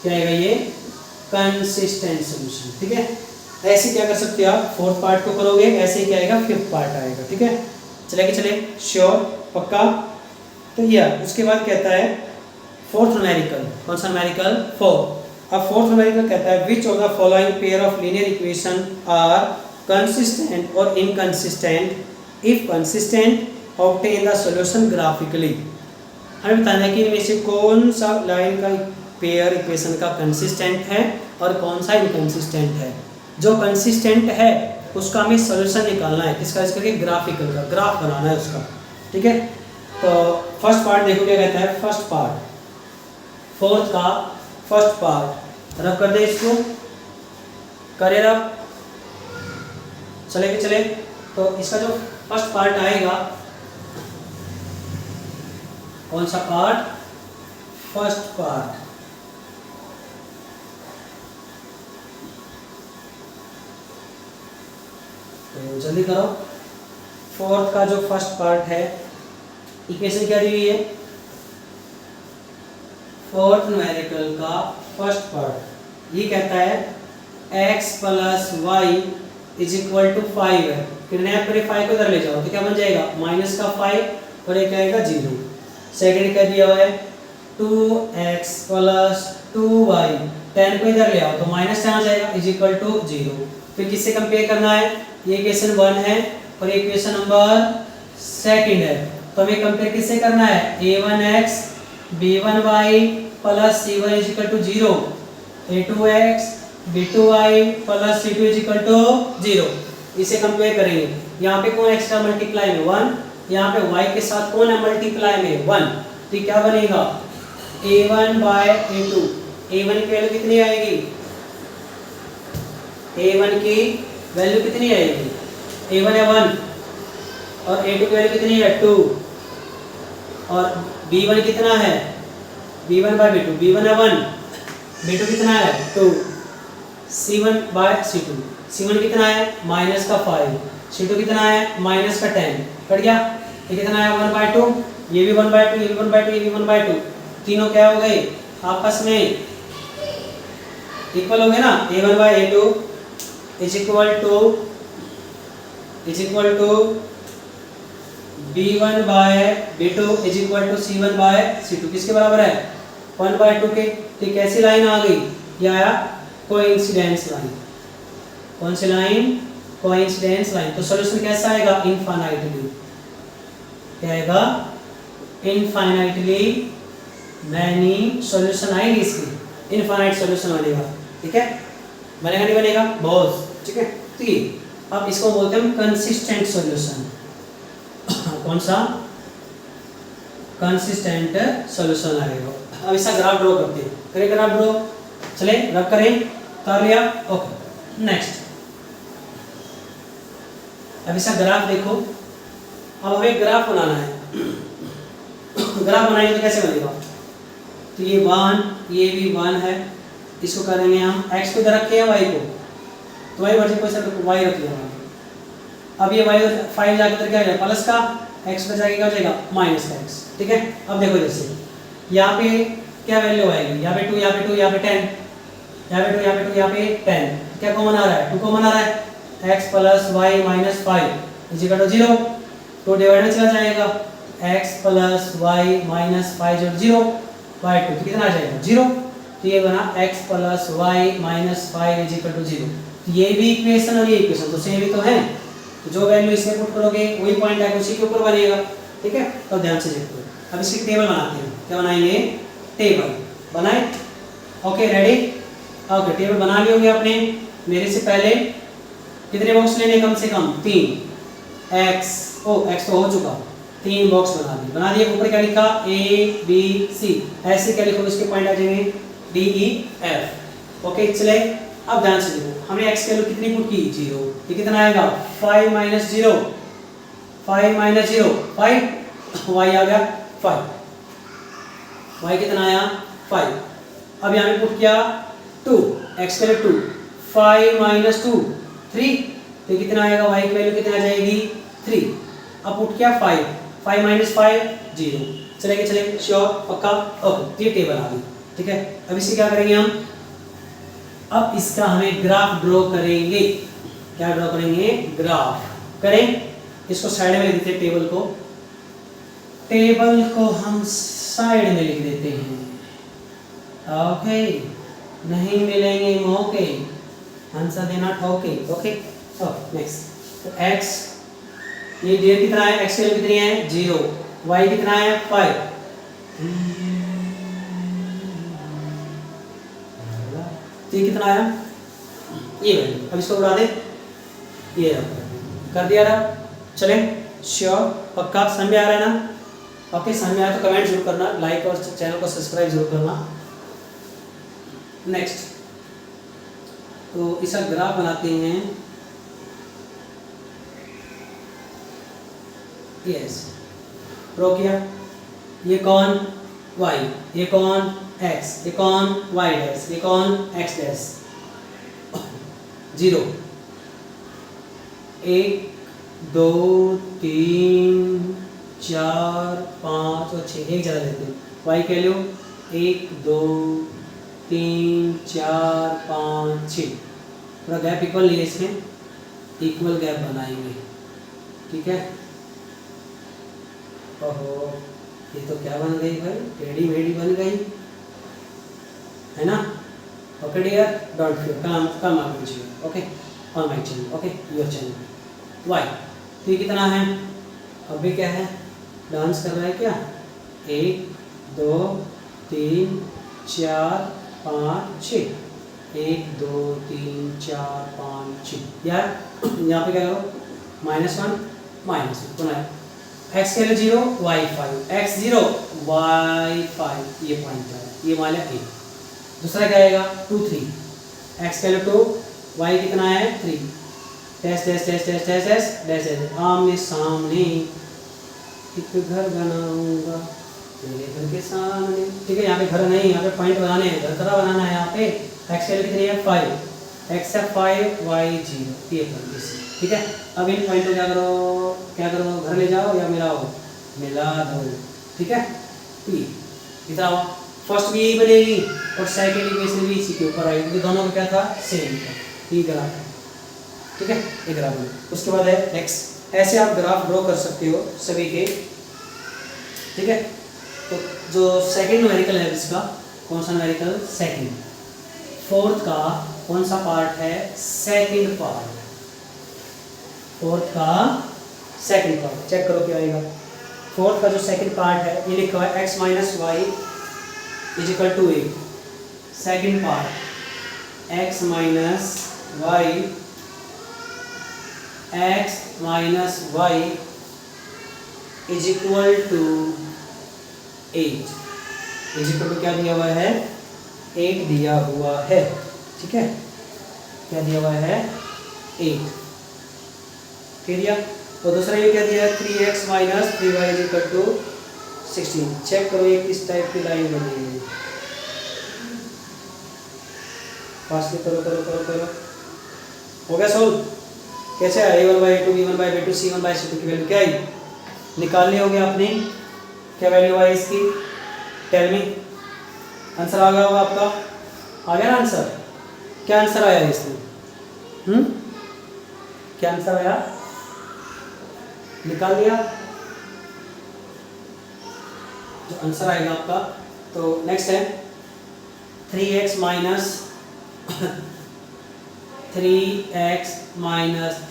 क्या आएगा ये कंसिस्टेंट सॉल्यूशन, ठीक है। ऐसे क्या कर सकते हो आप, फोर्थ पार्ट को करोगे ऐसे ही क्या आएगा फिफ्थ पार्ट आएगा, ठीक है। चले श्योर पक्का। तो ये उसके बाद कहता है फोर्थ न्यूमेरिकल, कौन सा न्यूमेरिकल 4। अब फोर्थ न्यूमेरिकल कहता है which of the following pair of linear equation are consistent और inconsistent, if consistent obtain the solution graphically. हमें बताना है कि इनमें से कौन सा लाइन का पेयर इक्वेशन का कंसिस्टेंट है और कौन सा इनकंसिस्टेंट है। जो कंसिस्टेंट है उसका हमें सॉल्यूशन निकालना है, किसका, इसका ग्राफिकल का, ग्राफ बनाना है उसका। ठीक है, तो फर्स्ट पार्ट देखो क्या कहता है। फर्स्ट पार्ट, फोर्थ का फर्स्ट पार्ट रब कर दे, इसको करे रब, चले कि चले। तो इसका जो फर्स्ट पार्ट आएगा, कौन सा पार्ट, फर्स्ट पार्ट, तो जल्दी करो। फोर्थ का जो फर्स्ट पार्ट है, इक्वेशन क्या दी हुई है, फोर्थ न्यूमेरिकल का फर्स्ट पार्ट ये कहता है x plus y is equal to 5 है। किडनैप करे 5 को इधर ले जाओ तो क्या बन जाएगा, माइनस का 5 और एक आएगा 0। सेकेंड क्या दिया हुआ है 2x प्लस 2y, 10 को इधर ले आओ तो माइनस 10 आ जाएगा इज इक्वल टू 0। फिर किससे कंपेयर करना है, ये इक्वेशन 1 है और ये इक्वेशन नंबर सेकंड है, तो हमें कंपेयर किससे करना है, a1x b1y plus c1 is equal to 0, a2x b2y plus c2 is equal to 0। इसे कंपेयर करेंगे। यहाँ पे कौन एक्स्ट्रा मल्टीप्लाई में 1, यहाँ पे y के साथ कौन है मल्टीप्लाई में 1, तो क्या बनेगा a1 बाय a2। a1 की वैल्यू कितनी आएगी, a1 की वैल्यू कितनी आएगी, a1 है 1 और a2 की वैल्यू कितनी है 2 और b1 कितना है, b1 बाय b2, b1 है 1, b2 कितना है 2, c1 बाय c2, c1 कितना है माइनस का 5, c2 कितना है माइनस का 10, कट गया। ये कितना है 1 बाय 2, ये भी 1 बाय 2, ये भी 1 बाय 2, ये भी 1 बाय 2, तीनों क्या हो गए आपस में इक्वल हो गए ना। a1 by a2 is equal to b1 by b2 is equal to c1 by c2, किसके बराबर है 1 बाय 2 के। ठीक, कैसी लाइन आ गई, ये आया कोइंसिडेंस लाइन। कौन सी लाइन, कोइंसिडेंस लाइन। तो सॉल्यूशन कैसा आएगा, इनफाइनाइटली, क्या आएगा इनफाइनाइटली मैनी सॉल्यूशन आएगी इसकी, इनफाइनाइट सॉल्यूशन बनेगा। ठीक है, बनेगा नहीं बनेगा बहुत। ठीक है, ठीक, अब इसको बोलते हैं कंसिस्टेंट सॉल्यूशन। कौन सा, कंसिस्टेंट सॉल्यूशन आएगा। अब इसका ग्राफ ड्रॉ करते हैं, करें ग्राफ ड्रॉ, चले रब करें, कर लिया, ओके नेक्स्ट। अब इसका ग्राफ देखो, अब हमें ग्राफ बनाना है। ग्राफ बनाएंगे तो कैसे बनेगा, तो ये 1, ये भी 1 है, इसको करेंगे हम x को इधर रखे हैं y को, तो y वर्सेस कोई y रख लिया। अब ये y 5 जाके इधर क्या आ जाएगा प्लस का, x बचा के क्या हो जाएगा माइनस का x। ठीक है, अब देखो जैसे यहाँ पे क्या वैल्यू आएगी, यहाँ पे 2, यहाँ पे 2, यहाँ पे 10, यहाँ पे 2, यहाँ पे 2, यहाँ पे 10, क्या कॉमन आ रहा है 2 कॉमन आ रहा है, x plus y minus 5 is equal to 0, तो डिवाइड में चला जाएगा x प्लस वाई माइनस 5 और 0 बाय 2, तो कितना आ जाएगा 0। तो ये बना x plus y minus 5 is equal to 0। तो ये भी इक्वेशन और ये इक्वेशन तो सेम ही तो है, तो जो वैल्यू इसमें पुट करोगे वही पॉइंट आएगा, उसी के ऊपर बनेगा। ठीक है, तो ध्यान से देखो। अब इसकी टेबल बनाते हैं, क्या बनाएंगे, टेबल बनाए। ओके रेडी, ओके टेबल बना लिए होंगे आपने। मेरे से पहले कितने बॉक्स लेने, कम से कम 3, x तो हो चुका, 3 बॉक्स बना दिए। ऊपर क्या लिखा a b c, ऐसे क्या लिखोगे इसके पॉइंट आ जाएंगे d e f। ओके चले, अब ध्यान से देखो, हमने x की वैल्यू कितनी पुट की 0, ये कितना आएगा 5 माइनस 0, 5 माइनस 0 5, y आ गया 5, y कितना आया 5। अब यहाँ पे पुट किया 2, x के लिए 2, 5 माइनस 2 3, तो कितना आएगा y की वैल्यू कितना आ जाएगी 3। अब पुट किया 5, 5 माइनस 5 0, चलेंगे श्योर पक्का, ओके ये टेबल आ गई। ठीक है, अब इसे क्या करेंगे हम, अब इसका हमें ग्राफ ड्रॉ करेंगे। क्या ड्रॉ करेंगे, ग्राफ करें। इसको साइड में लिख देते हैं, टेबल को हम साइड में लिख देते हैं। ओके नहीं मिलेंगे मौके, आंसर देना ठोके। Okay, next. तो x, ये डी कितना है, x की वैल्यू कितनी है 0, y कितना है 5, तो ये कितना आया, ये वैल्यू। अब इसको उड़ा दे, ये कर दिया ना। चले, श्योर, पक्का समझ में आ रहा है ना? ओके, समझ में आया तो कमेंट जरूर करना, लाइक और चैनल को सब्सक्राइब जरूर करना। नेक्स्ट, तो इसका ग्राफ बनाते हैं। यस, ड्रॉ किया। ये कौन y, ये कौन x, ये कौन y डैश, ये कौन x डैश। 0, 1 2 3 4 5 और 6, एक ज़्यादा लेते हैं। y की वैल्यू 1 2 3 4 5 6, थोड़ा गैप इक्वल नहीं है, इसमें इक्वल गैप बनाएंगे। ठीक है। ओहो, ये तो क्या बन गई भाई, टेढ़ी मेढ़ी बन गई है ना। ओके डियर, डोंट फील, कम आप कीजिए। Okay, on my channel, okay, your channel. Y, तो ये कितना है, अभी क्या है, डांस कर रहा है क्या। 1 2 3 4 5 6, 1 2 3 4 5 6। यार यहाँ पे क्या करो, -1 -1 x के लिए 0 y 5, x 0 y 5, ये पॉइंट है, ये मान लिया 1। दूसरा क्या आएगा 2 3, x के लिए 2, y कितना है 3, dash dash dash dash dash dash dash dash, आमने सामने एक घर बनाऊंगा मेरे घर के सामने। ठीक है, यहाँ पे घर नहीं, यहाँ पे पॉइंट बनाने हैं, घर तरह बनाना है। यहाँ पे x के लिए कितनी है 5, x है 5 y 0, ये पॉइंट। ठीक है, अब इन पॉइंट को क्या करो, घर ले जाओ या मिलाओ, मिला दो। ठीक है, तो कितना हुआ, फर्स्ट भी यही बनेगी और सेकंड इक्वेशन भी इसी के ऊपर आएगी, क्योंकि दोनों का क्या था, सेम था। ये ग्राफ है। ठीक है, ये ग्राफ है। उसके बाद है नेक्स्ट, ऐसे आप ग्राफ ड्रॉ कर सकते हो सभी के। ठीक है, तो जो सेकंड न्यूमेरिकल है इसका, कौन सा न्यूमेरिकल, सेकंड। फोर्थ का कौन सा पार्ट है, सेकंड पार्ट। फोर्थ का सेकंड पार्ट चेक करो क्या आएगा। फोर्थ का जो सेकंड पार्ट है, ये लिखा हुआ है x minus y is equal to 8। Second part x minus y, x minus y is equal to 8। Is equal to क्या दिया हुआ है, 8 दिया हुआ है। ठीक है, क्या दिया हुआ है, 8 दिया। और दूसरा ये क्या दिया है, 3x minus 3y is equal to 16। Check करो ये किस टाइप की लाइन बनी है, फास्ट करो करो करो करो। हो गया सोल्व। कैसे है, a1/a2 b1/b2 c1/c2 की वैल्यू क्या आई, निकालनी होगी आपने। क्या वैल्यू आई इसकी, टेल मी। आंसर आ गया होगा आपका, आ गया ना आंसर। क्या आंसर आया इसमें, क्या आंसर आया, निकाल लिया जो आंसर आएगा आपका। तो नेक्स्ट है 3x minus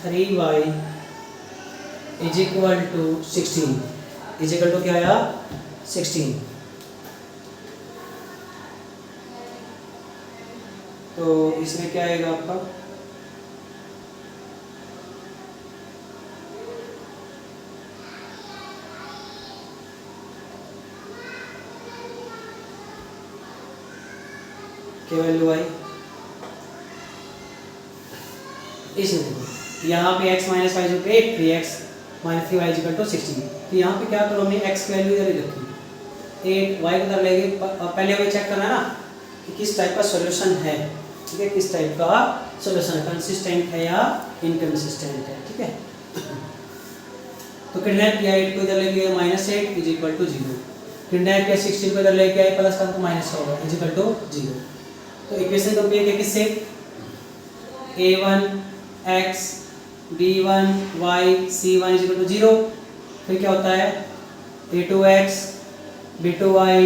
3y is equal to 16। Is equal to क्या आया, 16। तो इसमें क्या आएगा आपका, क्या वैल्यू आई, इसमें देखो यहाँ पे x minus y equal 8, 3x minus 3y equal to 16। तो यहाँ पे क्या करो, हमने x की वैल्यू इधर ही रखी, 8 y को उधर लेंगे। पहले हमें चेक करना है ना कि किस टाइप का सॉल्यूशन है। ठीक है, किस टाइप का सॉल्यूशन है, कंसिस्टेंट है या इनकंसिस्टेंट है। ठीक है, तो किडनैप किया 8 को इधर लेके गए -8 इज इक्वल टू 0। किडनैप किया 16 को इधर लेके आए प्लस का, तो माइनस होगा इज इक्वल टू 0। तो इक्वेशन कंपेयर किया किससे, a1x b1y c1 is equal to 0। फिर क्या होता है, a2x b2y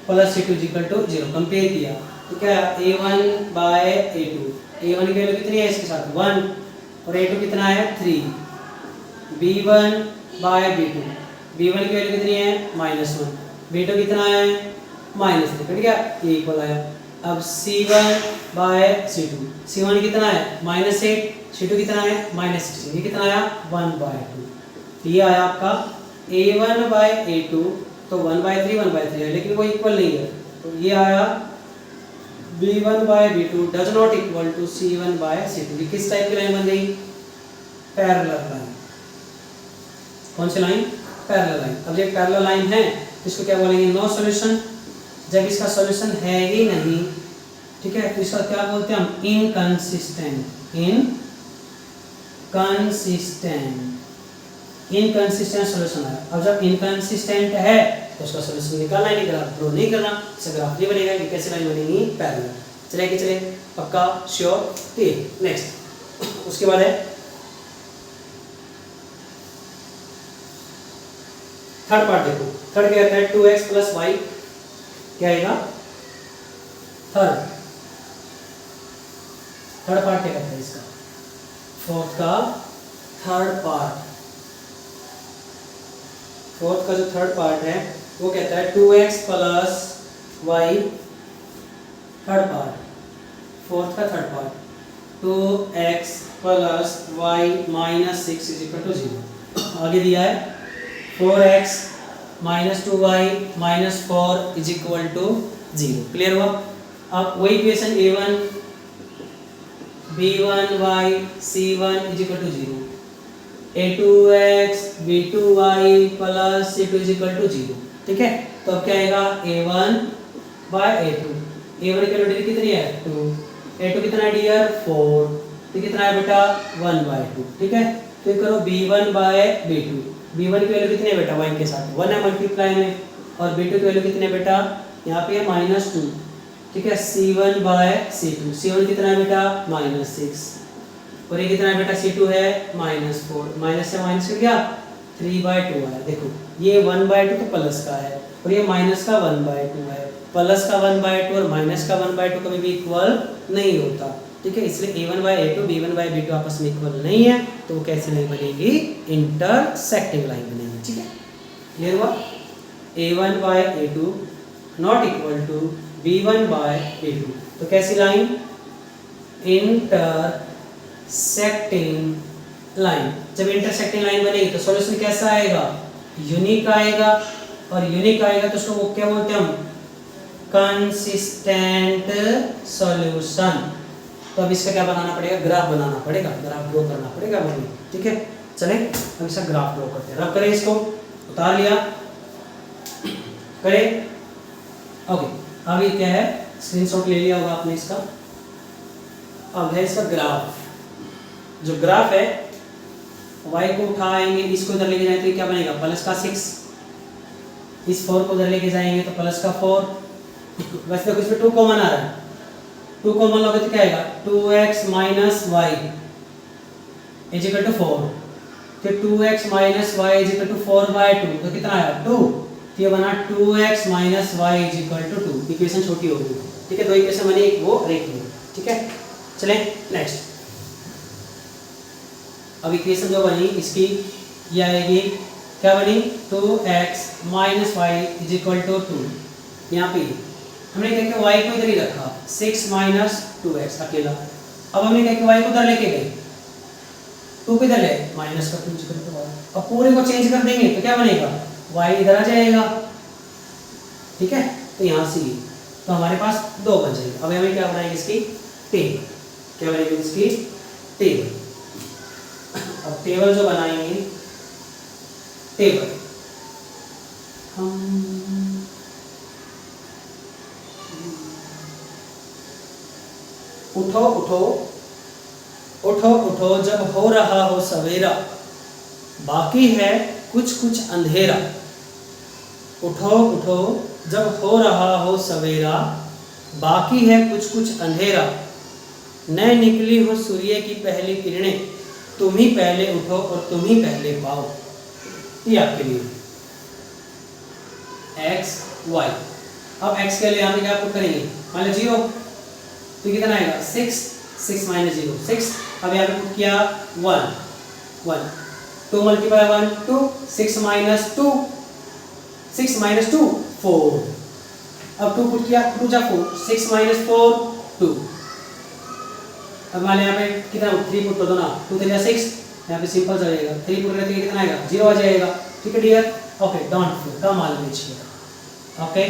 plus c2 is equal to 0। Compare किया ठीक है, a1/a2, a1 की वैल्यू कितनी है इसके साथ 1 और a2 कितना है 3, b1/b2, b1 की वैल्यू कितनी है -1, b2 कितना है -3, ठीक है, ये इक्वल आया। अब c1/c2, c1 कितना है -8, c2 कितना है -16, ये कितना आया 1/2, ये आया आपका a1/a2, तो 1/3 1/3 है लेकिन वो इक्वल नहीं है, तो ये आया b1/b2 does not equal to c1/c2। किस टाइप की लाइन बन गई, पैरेलल लाइन। कौन सी लाइन, पैरेलल लाइन। अब ये पैरेलल लाइन है, इसको क्या बोलेंगे, नो सॉल्यूशन। जब इसका सॉल्यूशन है ही नहीं, ठीक है, तो इसका क्या बोलते हैं हम, इनकंसिस्टेंट, इनकंसिस्टेंट सॉल्यूशन है। अब जब इनकंसिस्टेंट है तो उसका सॉल्यूशन निकालना ही नहीं, ग्राफ ड्रॉ नहीं करना, इससे ग्राफ नहीं बनेगा। ये कैसे लाइन बनेगी, पैरेलल। चले कि चले, पक्का, श्योर, ठीक। नेक्स्ट उसके बाद है थर्ड पार्ट। देखो थर्ड क्या कहता है, 2x + y क्या आएगा, थर्ड पार्ट क्या कहता है इसका, फोर्थ का थर्ड पार्ट। फोर्थ का जो थर्ड पार्ट है वो कहता है 2x + y, third part, fourth का थर्ड पार्ट, 2x + y - 6 = 0। आगे दिया है 4x - 2y - 4 = 0। क्लियर हुआ। अब वही equation a1 b1y c1 = 0, a2x b2y + c2 = 0। ठीक है, तो अब क्या आएगा, a1/a2, a1 की वैल्यू कितनी है 2, a2 कितना है डियर 4, तो कितना है बेटा 1/2। ठीक है, फिर करो b1/b2, b1 की वैल्यू कितनी है बेटा y के साथ 1 है मल्टीप्लाई में, और b2 की वैल्यू कितनी है बेटा, यहाँ पे है -2। ठीक है, c1/c2, c1 कितना है बेटा -6, और ये कितना है बेटा c2 है -4, माइनस से माइनस कर गया 3/2 आया। देखो ये 1/2 तो प्लस का है और ये माइनस का 1/2 है। प्लस का 1/2 और माइनस का 1/2 कभी भी इक्वल नहीं होता। ठीक है, इसलिए a1/a2 b1/b2 आपस में इक्वल नहीं है, तो वो कैसे नहीं बनेगी, इंटरसेक्टिंग लाइन बनेगी। ठीक है, क्लियर हुआ। a1/a2 not equal to b1/b2, तो कैसी लाइन, इंटरसेक्टिंग लाइन। जब इंटरसेक्टिंग लाइन बनेगी तो सॉल्यूशन कैसा आएगा, यूनिक आएगा, और यूनिक आएगा तो उसको क्या बोलते हैं हम, कंसिस्टेंट सॉल्यूशन। तो अब इसका क्या बनाना पड़ेगा, ग्राफ बनाना पड़ेगा, ग्राफ ड्रॉ करना पड़ेगा भाई। ठीक है, चले हम इसका ग्राफ ड्रॉ करते हैं। रब करें, इसको उतार लिया, करें, ओके। अभी क्या है, स्क्रीनशॉट ले लिया होगा आपने इसका। अब है इसका ग्राफ। जो ग्राफ है, y को उठाएंगे, इसको इधर लेके जाएंगे तो क्या बनेगा, प्लस का 6, इस 4 को इधर लेके जाएंगे तो प्लस का 4। वैसे देखो इसमें 2 कॉमन आ रहा है, 2 कॉमन लोगे तो क्या आएगा, 2x - y = 4, फिर 2x - y = 4/2, तो कितना आया 2, तो ये बना 2x - y = 2। इक्वेशन छोटी हो गई। ठीक है, दो इक्वेशन बनी, एक वो और एक ये। ठीक है, चलें नेक्स्ट। अब इक्वेशन जो बनी इसकी ये आएगी, क्या बनी, 2x - y = 2। यहाँ पे हमने क्या किया, y को इधर ही रखा, 6 - 2x अकेला। अब हमने क्या किया, y को उधर लेके गए, 2 को इधर ले, माइनस का 2 = 1। अब पूरे को चेंज कर देंगे तो क्या बनेगा, y इधर आ जाएगा। ठीक है, तो यहाँ से तो हमारे पास 2 बन जाएगा। अब हमें क्या बनाएंगे, इसकी टेबल। क्या बनाएंगे, इसकी टेबल। अब टेबल जो बनाएंगे, टेबल हम उठो उठो उठो उठो जब हो रहा हो सवेरा, बाकी है कुछ कुछ अंधेरा। उठो उठो जब हो रहा हो सवेरा, बाकी है कुछ कुछ अंधेरा। न निकली हो सूर्य की पहली किरणें, तुम ही पहले उठो और तुम ही पहले पाओ। ये आपके लिए x y। अब x के लिए हम क्या पुट करेंगे, मान लो 0 तो कितना आएगा 6, 6 माइनस 0 6। अब यहाँ पे पुट किया 1 1, 2 मल्टीप्लाई 1 2, 6 माइनस 2 6 माइनस 2 4। अब 2 पुट किया 2 जा 4, 6 माइनस 4 2। अब मान यहाँ पे कितना 3 पुट कर दो ना, 2 3 6, यहाँ पे सिंपल आ जाएगा। 3 पुट करके कितना आएगा 0 आ जाएगा। ठीक है dear, okay don't feel come all which here. Okay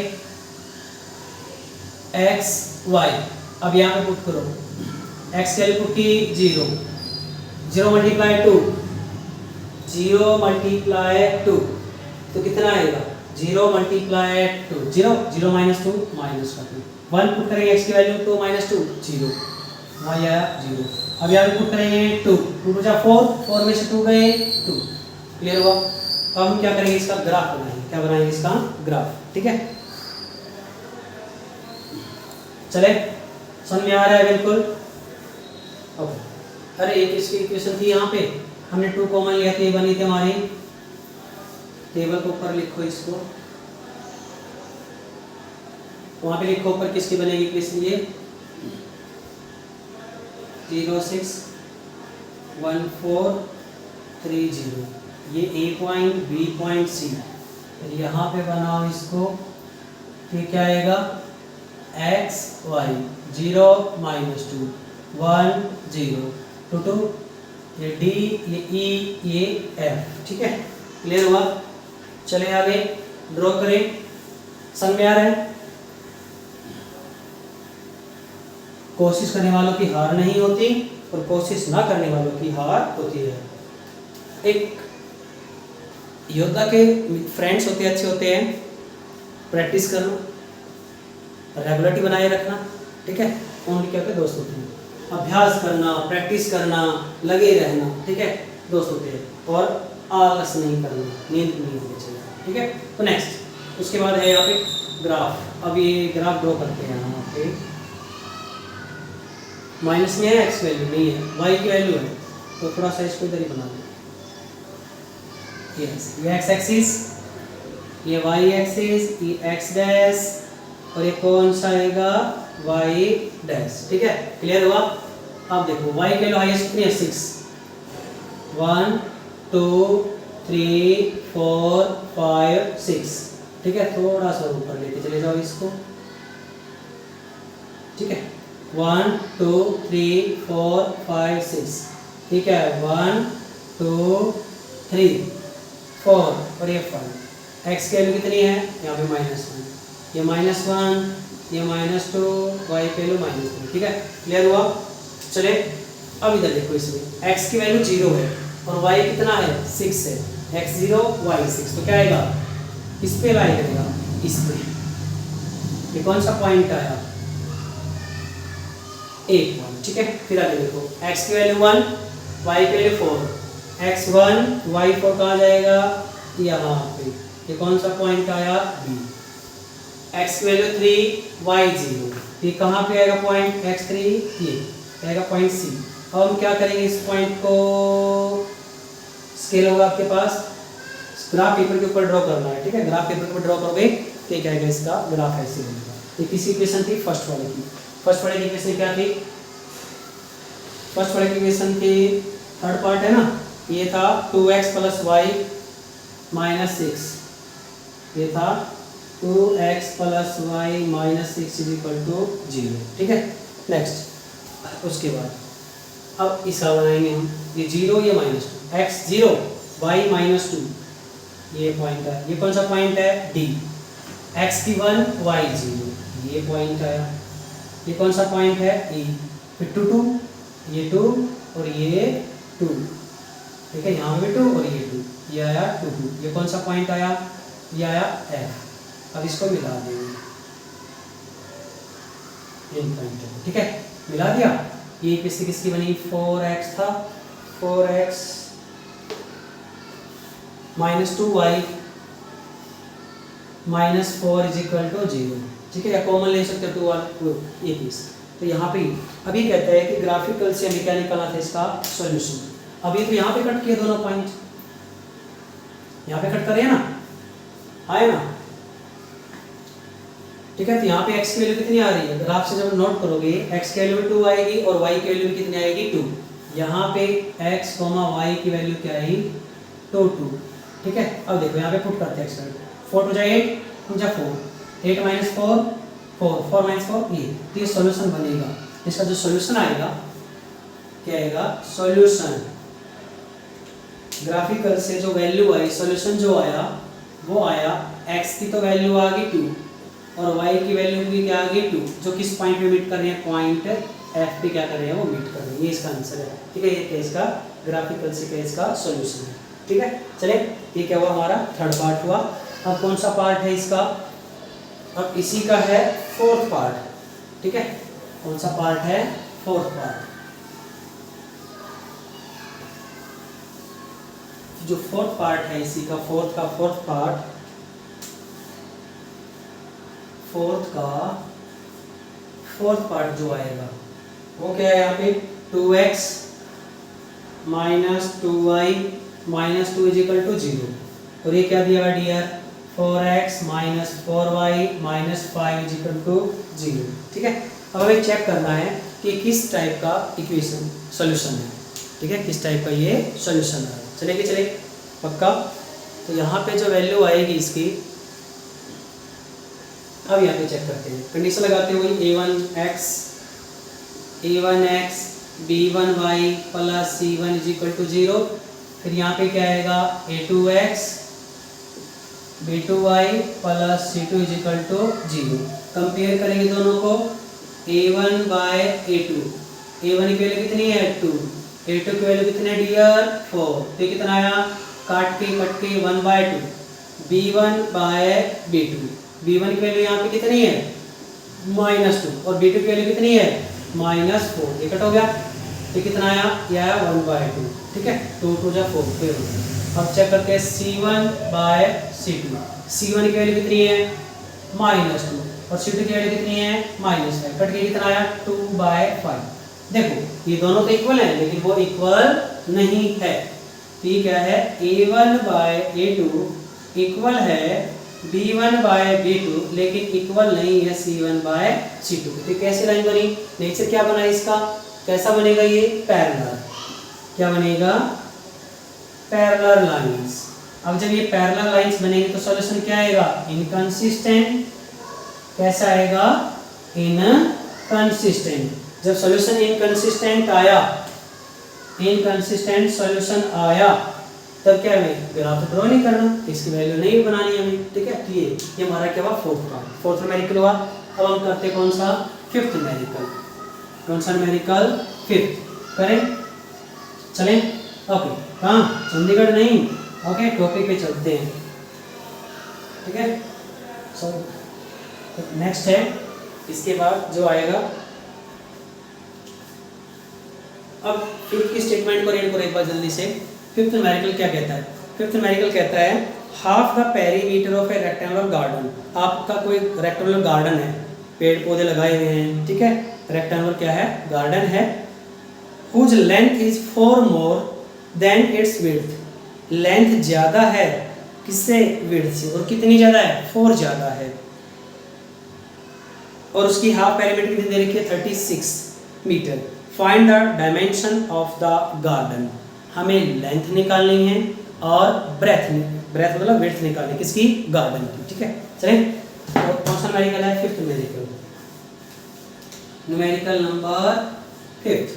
x y, अब यहाँ पे पुट करो x के लिए पुट की 0 0 मल्टीप्लाई 2 0 मल्टीप्लाई 2 तो कितना आएगा 0 मल्टीप्लाई 2 0 0 माइनस 2 माइनस 1 पुट करेंगे x की वैल्यू तो माइनस 2 0 वहाँ आया 0। अब यहाँ पुट करेंगे 2 2 2 4 4 में से 2 गए 2। क्लियर हुआ। अब हम क्या करेंगे इसका ग्राफ बनाएंगे। क्या बनाएंगे इसका ग्राफ। ठीक है चले समझ में आ रहा है बिल्कुल। ओके अरे एक इसकी इक्वेशन थी यहाँ पे हमने 2 कॉमन लिया था, ये बनी थी हमारी। टेबल के ऊपर लिखो इसको, वहाँ पे लिखो ऊपर किसकी बनेगी इक्वेशन ये 0 6 1 4 3 0। ये A point B point C, यहाँ पे बनाओ इसको। फिर क्या आएगा x y 0 माइनस 2 1 0 2 2, ये D ये E ये F। ठीक है क्लियर हुआ। चले आगे ड्रॉ करें। समझ में आ रहा है। कोशिश करने वालों की हार नहीं होती और कोशिश ना करने वालों की हार होती है। एक योद्धा के फ्रेंड्स होते हैं, अच्छे होते हैं। प्रैक्टिस करना, रेगुलरिटी बनाए रखना। ठीक है उनके क्या दोस्त होते हैं। अभ्यास करना, प्रैक्टिस करना, लगे रहना। ठीक है दोस्त होते हैं। और आलस नहीं करना, नींद नहीं होनी चाहिए। ठीक है तो नेक्स्ट उसके बाद है यहाँ पे ग्राफ। अब ये ग्राफ ड्रॉ करते हैं यहाँ पे। माइनस में है एक्स वैल्यू नहीं है, वाई की वैल्यू है तो थोड़ा सा इसको इधर ही बना दें। यस ये एक्स एक्सिस, ये वाई एक्सिस, ये एक्स डैश और ये कौन सा आएगा वाई डैश। ठीक है क्लियर हुआ। अब देखो वाई की वैल्यू हाईएस्ट कितनी है 6 1 2 3 4 5 6। ठीक है थोड़ा सा ऊपर लेके चले जाओ इसको। ठीक है 1 2 3 4 5 6। ठीक है 1 2 3 4 और ये 5। एक्स की वैल्यू कितनी है यहाँ पे -1, ये -1, ये -2, वाई की वैल्यू -3। ठीक है क्लियर हुआ। चले अब इधर देखो इसमें एक्स की वैल्यू 0 है और वाई कितना है 6 है। x 0 y 6 तो क्या आएगा इस पे लाई करेगा इस पे। ये कौन सा पॉइंट आया एक पॉइंट। ठीक है फिर आगे देखो x की वैल्यू 1 y की वैल्यू 4, x 1 y 4 कहाँ जाएगा यहाँ पे। ये कौन सा पॉइंट आया B। x की वैल्यू 3 y 0, ये कहाँ पे आएगा पॉइंट x 3, ये आएगा पॉइंट C। अब हम क्या करेंगे इस पॉइंट को स्केल होगा आपके पास, ग्राफ पेपर के ऊपर ड्रॉ करना है। ठीक है ग्राफ पेपर के ऊपर ड्रॉ करोगे तो क्या आएगा इसका ग्राफ ऐसे बनेगा। ये किसी इक्वेशन थी फर्स्ट वाले की। फर्स्ट वाले की इक्वेशन क्या थी, फर्स्ट वाले की इक्वेशन की थर्ड पार्ट है ना, ये था 2x + y - 6, ये था 2x + y - 6 = 0। ठीक है नेक्स्ट उसके बाद अब इसका बनाएंगे हम, ये 0 ये -2, x 0 y -2, ये पॉइंट है। ये कौन सा पॉइंट है D। x की 1 y 0, ये पॉइंट आया। ये कौन सा पॉइंट है E। फिर 2 2, ये 2 और ये 2। ठीक है यहाँ पे 2 और ये 2, ये आया 2 2। ये कौन सा पॉइंट आया, ये आया F। अब इसको मिला देंगे इन पॉइंट। ठीक है मिला दिया। ये किसकी बनी 4x था, 4x -2y -4 = 0। ठीक है या कॉमन ले सकते हो 2 वाला ये पीस। तो यहाँ पे अभी कहता है कि ग्राफिकल से हमें क्या निकालना था इसका सॉल्यूशन। अभी तो यहाँ पे कट किए दोनों पॉइंट, यहाँ पे कट करे ना आए ना। ठीक है। तो यहाँ पे x की वैल्यू कितनी आ रही है, ग्राफ से जब नोट करोगे x की वैल्यू 2 आएगी और y की वैल्यू कितनी आएगी 2। यहाँ पे x, y की वैल्यू क्या आई 2 2। ठीक है। अब देखो यहाँ पे पुट करते हैं x वैल्यू 4 टू जा 8 टू जा 4, 8 माइनस 4 4, 4 माइनस 4 ये। तो ये सॉल्यूशन बनेगा। इसका जो सॉल्यूशन आएगा क्या आएगा, सॉल्यूशन ग्राफिकल से जो वैल्यू आई, सॉल्यूशन जो आया वो आया x की तो वैल्यू आ गई 2 और y की वैल्यू भी क्या आ गई 2, जो किस पॉइंट पे मीट कर रहे हैं, पॉइंट f पे क्या कर रहे हैं, वो मीट कर रहे हैं। ये इसका आंसर है। ठीक है। ये केस का ग्राफिकल से केस का सॉल्यूशन है। ठीक है। चलिए ये क्या हुआ, हमारा थर्ड पार्ट हुआ। अब कौन सा पार्ट है इसका, अब इसी का है फोर्थ पार्ट। ठीक है। कौन सा पार्ट है, फोर्थ पार्ट। जो फोर्थ पार्ट है इसी का, फोर्थ पार्ट, फोर्थ पार्ट जो आएगा वो क्या है, यहाँ पे 2x minus 2y minus 2 is equal to 0। और ये क्या दिया हुआ dear, 4x minus 4y minus 5 is equal to 0। ठीक है। अब हमें चेक करना है कि किस टाइप का इक्वेशन सॉल्यूशन है। ठीक है, किस टाइप का ये सॉल्यूशन है। चलिए पक्का। तो यहाँ पे जो वैल्यू आएगी इसकी, अब यहाँ पे चेक करते हैं, कंडीशन लगाते हुए a1x b1y plus c1 is equal to 0। फिर यहाँ पे क्या आएगा, a2x b2y plus c2 is equal to 0। Compare करेंगे दोनों को, a1 बाय a2, a1 की वैल्यू कितनी है 2, a2 की वैल्यू कितनी है डियर 4। तो कितना आया, काट के 1 bye 2, b1 by b2, b1 की वैल्यू यहाँ पे कितनी है -2 और b2 की वैल्यू कितनी है -4। ये कट हो गया। तो कितना आया, यह आया 1 बाय 2। ठीक है। 2 2 जा 4 फिर। अब चेक करते हैं c1 बाय c2, c1 की वैल्यू कितनी है -2 और c2 की वैल्यू कितनी है -5। कट के कितना आया 2 बाय 5। देखो ये दोनों तो इक्वल हैं लेकिन वो इक्वल नहीं है। तो ये क्या है, a1 बाय a2 इक्वल है b1 बाय b2 लेकिन इक्वल नहीं है c1 बाय c2। तो कैसी लाइन बनी, नेचर क्या बना इसका, कैसा बनेगा ये, पैरेलल। क्या बनेगा, पैरेलल लाइंस। अब जब ये पैरेलल लाइंस बनेंगे तो सॉल्यूशन क्या आएगा, इनकंसिस्टेंट। कैसा आएगा, इनकंसिस्टेंट। जब सॉल्यूशन इनकंसिस्टेंट आया, इनकंसिस्टेंट सॉल्यूशन आया, तब क्या हमें ग्राफ ड्रॉ नहीं करना, इसकी वैल्यू नहीं बनानी हमें। ठीक है। तो ये हमारा क्या हुआ, फोर्थ न्यूमेरिकल हुआ। अब हम करते कौन सा, फिफ्थ न्यूमेरिकल। कौन सा न्यूमेरिकल, फिफ्थ करें। चलें, ओके। कहाँ, चंडीगढ़ नहीं, ओके टॉपिक पे चलते हैं। ठीक है। सो नेक्स्ट है, इसके बाद जो आएगा, अब फिफ्थ की स्टेटमेंट को रीड करो एक बार जल्दी से। फिफ्थ न्यूमेरिकल क्या कहता है, फिफ्थ न्यूमेरिकल कहता है half the perimeter of A rectangular garden. आपका कोई रेक्टेंगुलर गार्डन है, पेड़ पौधे लगाए हुए हैं। ठीक है। रेक्टेंगुलर क्या है, गार्डन है। Whose length is 4 more than its width. Length ज्यादा है किससे, विड्थ से। और कितनी ज्यादा है, 4 ज्यादा है। और उसकी हाफ पेरीमीटर कितनी दे रखी है, 36 metre. Find the dimension of the garden. हमें लेंथ निकालनी है और ब्रेथ मतलब विड्थ निकालनी है, किसकी, गार्डन की। ठीक है। चलें, और कौन सा न्यूमेरिकल है, fifth numerical, numerical number fifth.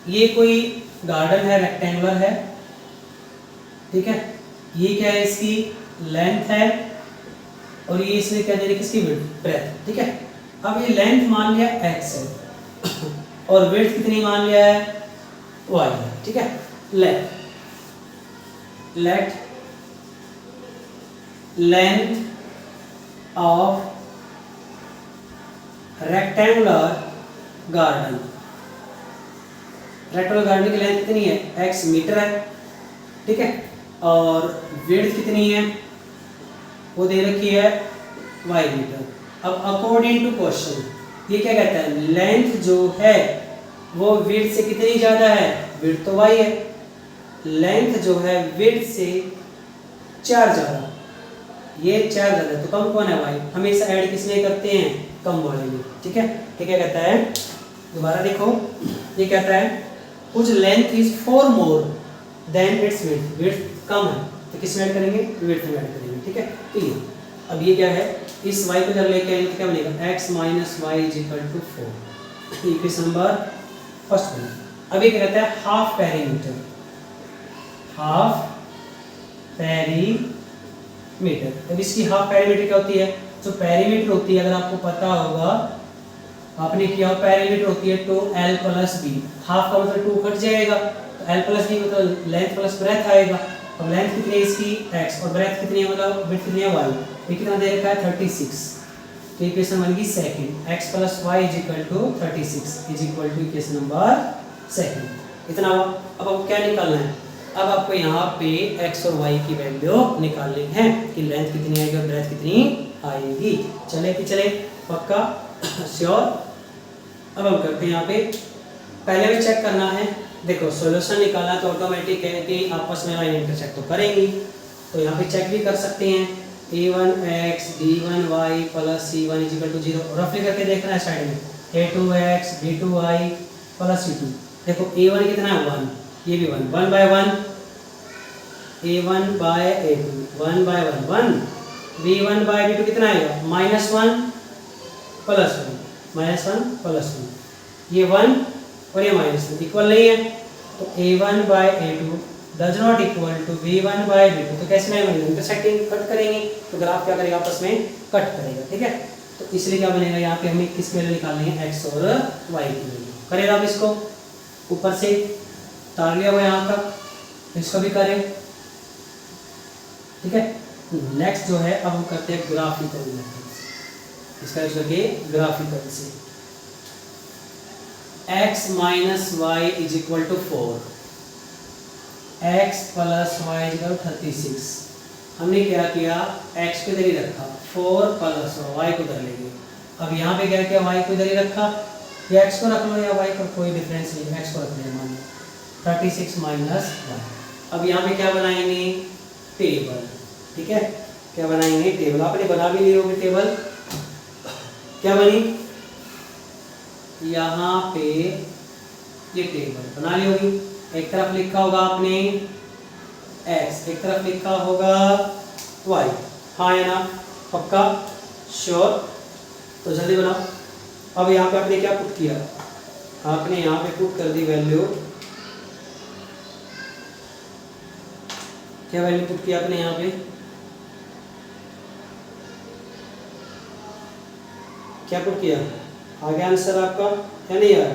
ये कोई गार्डन है, रेक्टेंगुलर है। ठीक है। ये क्या है, इसकी लेंथ है और ये इसने क्या दे रही, किसकी, विड्थ, ब्रेथ। ठीक है। अब ये लेंथ मान लिया x है और विड्थ कितनी मान लिया है, y है। ठीक है। Late length of rectangular garden, rectangular garden की लेंथ कितनी है, x मीटर है। ठीक है। और विड्थ कितनी है, वो दे रखी है y मीटर। अब अकॉर्डिंग टू क्वेश्चन ये क्या कहता है, लेंथ जो है वो विड्थ से कितनी ज्यादा है, विड्थ तो y है, लेंथ जो है विड्थ से 4 ज्यादा, ये 4 ज्यादा, तो कम कौन है y। हमेशा ऐड किसमें करते हैं, कम वाले में, ठीक है। ये क्या कहता है, दोबारा देखो, ये कहता है कुछ length is 4 more than its width, width कम है तो किस में ऐड करेंगे, विड्थ में ऐड करेंगे, ठीक है। क्लियर। अब ये क्या है, इस y को जब लेके आएंगे तो क्या बनेगा, x minus y is equal to 4, equation number first बना। अब ये क्या कहता है, हाफ पेरीमीटर, हाफ पेरीमीटर। अब इसकी हाफ पेरीमीटर क्या होती है, जो पेरीमीटर होती है, अगर आपको पता होगा, आपने किया, पेरीमीटर होती है 2l प्लस b। हाफ का मतलब 2 कट जाएगा तो l प्लस b मतलब लेंथ प्लस ब्रेथ आएगा। अब लेंथ कितनी है इसकी x और ब्रेथ कितनी है, मतलब विड्थ कितनी है y। ये कितना दे रखा है 36, तो इक्वेशन बन गई second, x plus y is equal to 36 is equal to equation number second. इतना हुआ। अब आपको क्या निकालना है, अब आपको यहाँ पे x और y की वैल्यू निकालनी है कि लेंथ कितनी आएगी और ब्रेथ कितनी आएगी। चले कि चले, पक्का, श्योर। अब हम करते हैं यहाँ पे, पहले भी चेक करना है। देखो सॉल्यूशन निकालना तो ऑटोमेटिक है कि आपस में लाइन इंटरसेक्ट तो करेंगी, तो यहाँ पे चेक भी कर सकते हैं, a1x b1y plus c1 is equal to 0। रफली करके देखना है साइड में, a2x b2y प्लस c2। देखो a1 कितना है 1, ये भी 1, 1 bye 1 a1 by a2, 1 bye 1 1, b1 by b2 कितना आएगा, -1 प्लस 1, -1 प्लस 1, ये 1 और ये -1 इक्वल नहीं है, तो a1 by a2 does not equal to b1 by b2। तो कैसे नहीं बनेगा, इंटरसेक्टिंग कट करेंगे तो ग्राफ क्या करेगा, आपस में कट करेगा, ठीक है। तो इसलिए क्या बनेगा, यहाँ पे हमें किस वैल्यू निकालनी है, x और y की वैल्यू। करेगा आप इसको, ऊपर से तार लिया हुआ यहाँ तक, इसको भी करें, ठीक है। नेक्स्ट जो है, अब हम करते हैं ग्राफिकल मेथड से, इसका यूज करके ग्राफिकल से। x minus y is equal to 4, x plus y is equal 36। हमने क्या किया, x को इधर ही रखा, 4 प्लस y को इधर लेंगे। अब यहाँ पे क्या किया, y को इधर ही रखा, या x को रख लो या y को, कोई डिफरेंस नहीं, x को रख लिया, मान 36 माइनस 1। अब यहाँ पे क्या बनाएंगे, टेबल, ठीक है। क्या बनाएंगे, टेबल। आपने बना भी ली होगी टेबल, क्या बनी, यहाँ पे ये टेबल बना ली होगी। एक तरफ लिखा होगा आपने x, एक तरफ लिखा होगा y, हाँ या ना, पक्का, श्योर। तो जल्दी बनाओ। अब यहाँ पे आपने क्या पुट किया, आपने यहाँ पे पुट कर दी वैल्यू, क्या वैल्यू पुट किया आपने यहाँ पे, क्या पुट किया, आ गया आंसर आपका या नहीं आया,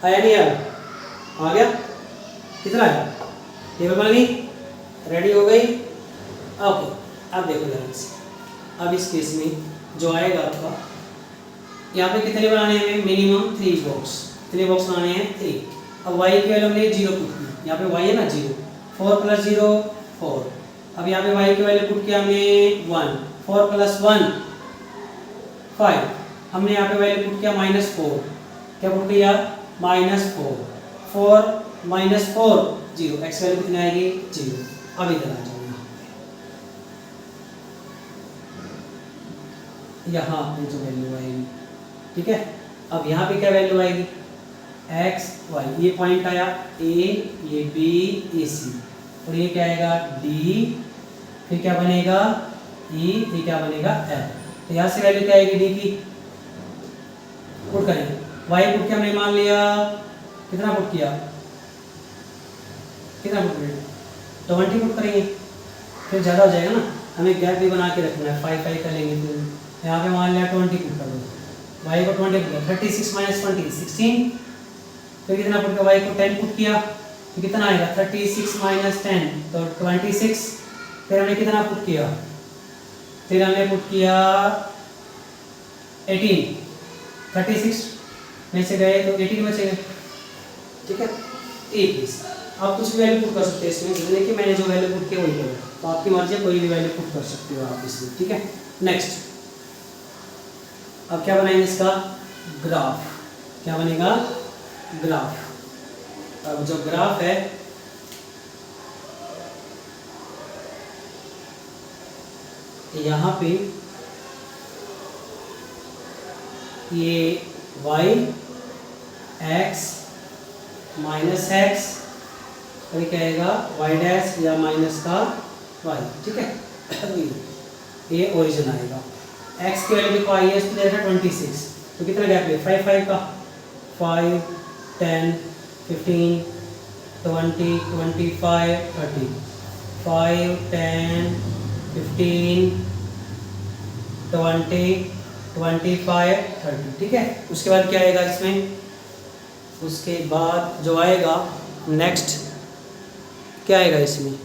आया नहीं आया, आ गया, कितना आया, टेबल बन गई, रेडी हो गई। ओके, अब देखो ध्यान से, अब इस केस में जो आएगा आपका, यहाँ पे कितने बनाने हैं, मिनिमम 3 बॉक्स, कितने बॉक्स बनाने हैं, 3। अब y की वैल्यू हमने 0 पुट की, यहाँ पे y है ना 0, 4 प्लस 0 4। अब यहाँ पे y की वैल्यू पुट किया हमने 1, 4 प्लस 1 5। हमने यहाँ पे वैल्यू पुट किया -4, क्या पुट किया, -4, 4 -4 0, x वैल्यू कितनी आएगी 0। अब इधर आ जाओ, यहाँ पे जो वैल्यू आएगी, ठीक है। अब यहाँ पे क्या वैल्यू आएगी, x y, ये पॉइंट आया a, ये b, ये c, और ये क्या आएगा d, फिर क्या बनेगा e, ये क्या बनेगा f। तो यहाँ से वैल्यू क्या आएगी d की, पुट करेंगे, y पुट के हमने मान लिया, कितना पुट किया, कितना पुट करेंगे 20 पुट करेंगे, फिर ज़्यादा हो जाएगा ना, हमें गैप भी बना के रखना है, 5 5 करेंगे तो यहाँ पे मान लिया 20 पुट कर दो, y को 20 पुट किया, 36 माइनस 20 16, फिर कितना पुट किया, y को 10 पुट किया, तो कितना आएगा 36 माइनस 10 तो 26। फिर हमने कितना पुट किया, फिर हमने पुट किया 18, 36 में से गए तो 18 बचेगा, ठीक है। आप कुछ भी वैल्यू पुट कर सकते हैं इसमें, जैसे कि मैंने जो वैल्यू पुट किया वही करो, तो आपकी मर्जी है, कोई भी वैल्यू पुट कर सकते हो आप इसमें, ठीक है। नेक्स्ट, अब क्या बनाएंगे इसका ग्राफ, क्या बनेगा ग्राफ। अब जो ग्राफ है, यहाँ पे ये y x माइनस एक्स, और ये क्या आएगा y डैश या माइनस का y, ठीक है। ये ओरिजिन आएगा। x की वैल्यू देखो आई है इसको दे रखा 26, तो कितना गैप है 5 5 का 5 10 15 20 25 30 5 10 15 20 25 30, ठीक है। उसके बाद क्या आएगा इसमें, उसके बाद जो आएगा नेक्स्ट क्या आएगा इसमें,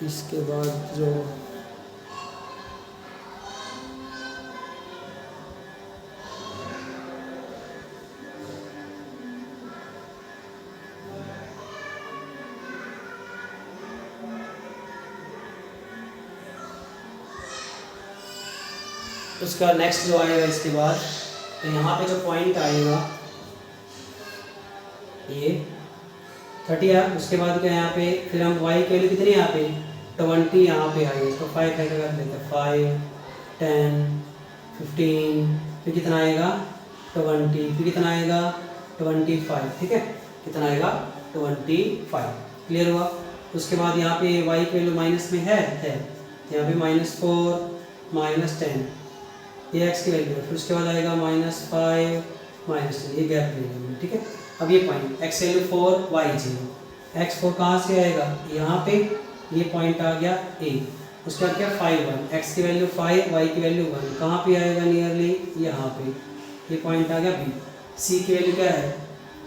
इसके बाद जो उसका नेक्स्ट जो आएगा इसके बाद, तो यहाँ पे जो पॉइंट आएगा ये 30 है। उसके बाद क्या यहाँ पे फिर हम y के लिए कितने यहाँ पे 20 यहाँ पे आएगा, तो 5 5 कर लेते हैं 5 10 15, फिर कितना आएगा 20, फिर कितना आएगा 25, ठीक है, कितना आएगा 25, क्लियर हुआ। उसके बाद यहाँ पे y की वैल्यू माइनस में है यहाँ पे -4 -10 ये x की वैल्यू है, फिर उसके बाद आएगा -5 -10, ये गैप ले लेंगे, ठीक है। अब ये point x value 4 y 0, x 4 कहाँ से आएगा यहाँ पे, ये पॉइंट आ गया a, उसके बाद क्या 5 1, x की वैल्यू 5 y की वैल्यू 1, कहाँ पे आएगा नियरली यहाँ पे, ये पॉइंट आ गया b, c की वैल्यू क्या है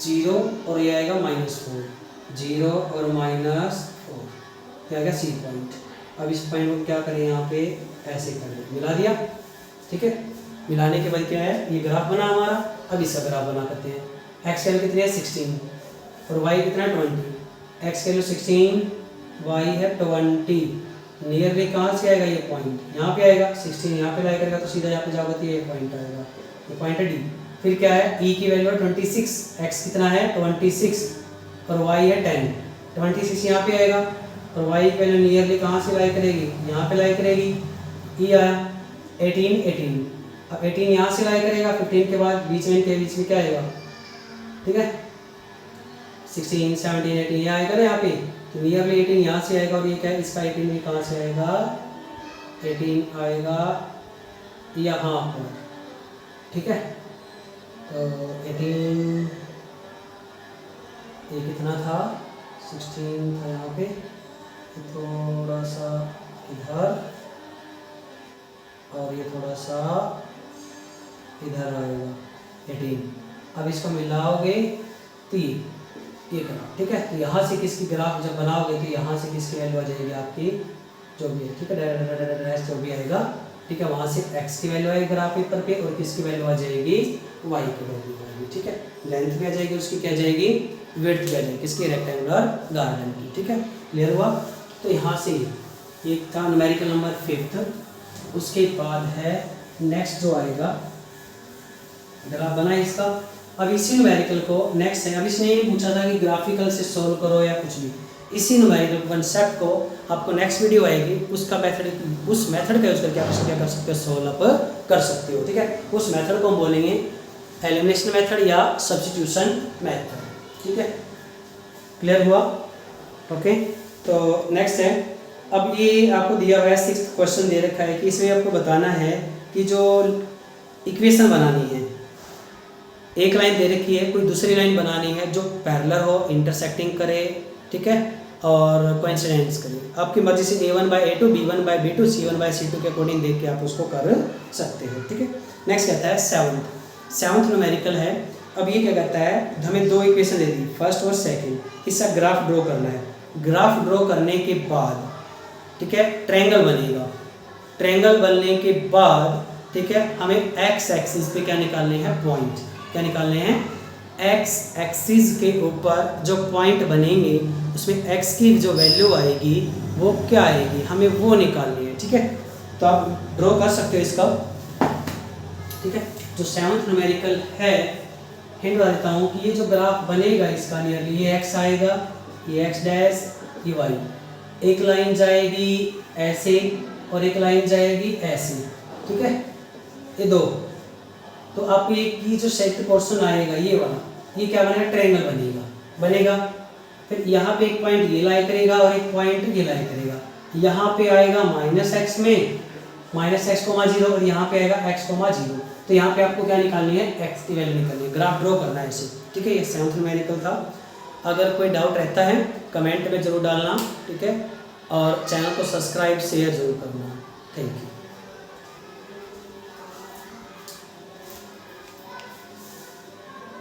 0 और ये आएगा -4, 0 और -4, क्या आएगा c पॉइंट। अब इस पॉइंट को क्या करें यहाँ पे ऐसे करें, मिला दिया, ठीक है। मिलाने के बाद क्या है ये ग्राफ बना हमारा। अब इसका ग्राफ बना करते हैं, x वैल्यू कितनी है 16 और y कितना 20, x वैल्यू 16 y है 20, नियरली कहाँ से आएगा ये पॉइंट यहाँ पे आएगा, 16 यहाँ पे लाई करेगा तो सीधा यहाँ पे जाओगे तो ये पॉइंट आएगा, ये पॉइंट है d। फिर क्या है e की वैल्यू 26, x कितना है 26 और y है 10, 26 यहाँ पे आएगा और y की वैल्यू नियरली कहाँ से लाई करेगी यहाँ पे लाई करेगी, e आया 18, अब 18 यहाँ से लाई करेगा, 15 के बाद बीच में के बीच में क्या आएगा, ठीक है 16 17 18 ये आएगा ना यहाँ पे, तो नियरली 18 यहाँ से आएगा और ये क्या है इसका 18 भी कहाँ से आएगा, 18 आएगा यहाँ पर, ठीक है। तो 18 ये कितना था 16 था यहाँ पे, थोड़ा सा इधर और ये थोड़ा सा इधर आएगा 18। अब इसको मिलाओगे तो ये ग्राफ, ठीक है। तो यहाँ से किसकी ग्राफ जब बनाओगे तो यहाँ से किसकी वैल्यू आ जाएगी आपकी जो भी है, ठीक है, जो भी आएगा, ठीक है। वहाँ से x की वैल्यू आएगी ग्राफ पेपर पे और किसकी वैल्यू आ जाएगी y की वैल्यू आएगी, ठीक है। लेंथ भी आ जाएगी उसकी, क्या जाएगी विड्थ भी आ जाएगी किसकी रेक्टेंगुलर गार्डन की, ठीक है, क्लियर हुआ। तो यहाँ से ये था न्यूमेरिकल नंबर 5th। उसके बाद है नेक्स्ट जो आएगा ग्राफ बना इसका। अब इसी न्यूमेरिकल को नेक्स्ट है, अब इसने ये पूछा था कि ग्राफिकल से सोल्व करो या कुछ भी, इसी न्यूमेरिकल कंसेप्ट को आपको नेक्स्ट वीडियो आएगी उसका मेथड, उस मेथड का यूज करके आप क्या कर सकते हो सोल्व अप कर सकते हो, ठीक है। उस मेथड को हम बोलेंगे एलिमिनेशन मेथड या सब्स्टिट्यूशन मेथड, ठीक है, क्लियर हुआ। ओके, तो नेक्स्ट है, अब ये आपको दिया हुआ है 6th क्वेश्चन दे रखा है कि इसमें आपको बताना है कि जो इक्वेशन बनानी है, एक लाइन दे रखी है, कोई दूसरी लाइन बनानी है जो पैरेलल हो, इंटरसेक्टिंग करे, ठीक है, और कोइंसिडेंस करे। आपकी मर्जी से a1/a2 b1/b2 c1/c2 के अकॉर्डिंग देख के आप उसको कर सकते हो, ठीक है। नेक्स्ट कहता है 7th न्यूमेरिकल है। अब ये क्या कहता है, हमें दो इक्वेशन दे दी, फर्स्ट और सेकंड, इसका ग्राफ ड्रॉ करना है। ग्राफ ड्रॉ करने के बाद, ठीक है, ट्रायंगल बनेगा। ट्रायंगल बनने के बाद, ठीक है, हमें एक्स एक्सिस पे क्या निकालने हैं, पॉइंट, क्या निकालने हैं, एक्स एक्सिस के ऊपर जो पॉइंट बनेंगे उसमें एक्स की जो वैल्यू आएगी वो क्या आएगी, हमें वो निकालनी है। ठीक है, तो आप ड्रॉ कर सकते हो इसका। ठीक है, जो 7th न्यूमेरिकल है, हिंट बता देता हूँ कि ये जो ग्राफ बनेगा इसका नियरली, ये एक्स आएगा, ये एक्स डैश, ये वाई, एक लाइन जाएगी ऐसे और एक लाइन जाएगी ऐसे। ठीक है, ये दो, तो आप ये जो सेंटर पोर्शन आएगा ये वाला, ये क्या बनेगा, ट्रायंगल बनेगा। फिर यहाँ पे एक पॉइंट ये लाई करेगा और एक पॉइंट ये लाई करेगा। यहाँ पे आएगा -x में -x,0 और यहाँ पे आएगा x,0। तो यहाँ पे आपको क्या निकालनी है, x की वैल्यू निकालनी है, ग्राफ ड्रॉ करना है इसे। ठीक है, ये 7th न्यूमेरिकल था। अगर कोई डाउट रहता है कमेंट में ज़रूर डालना। ठीक है, और चैनल को सब्सक्राइब शेयर ज़रूर करना। Thank you.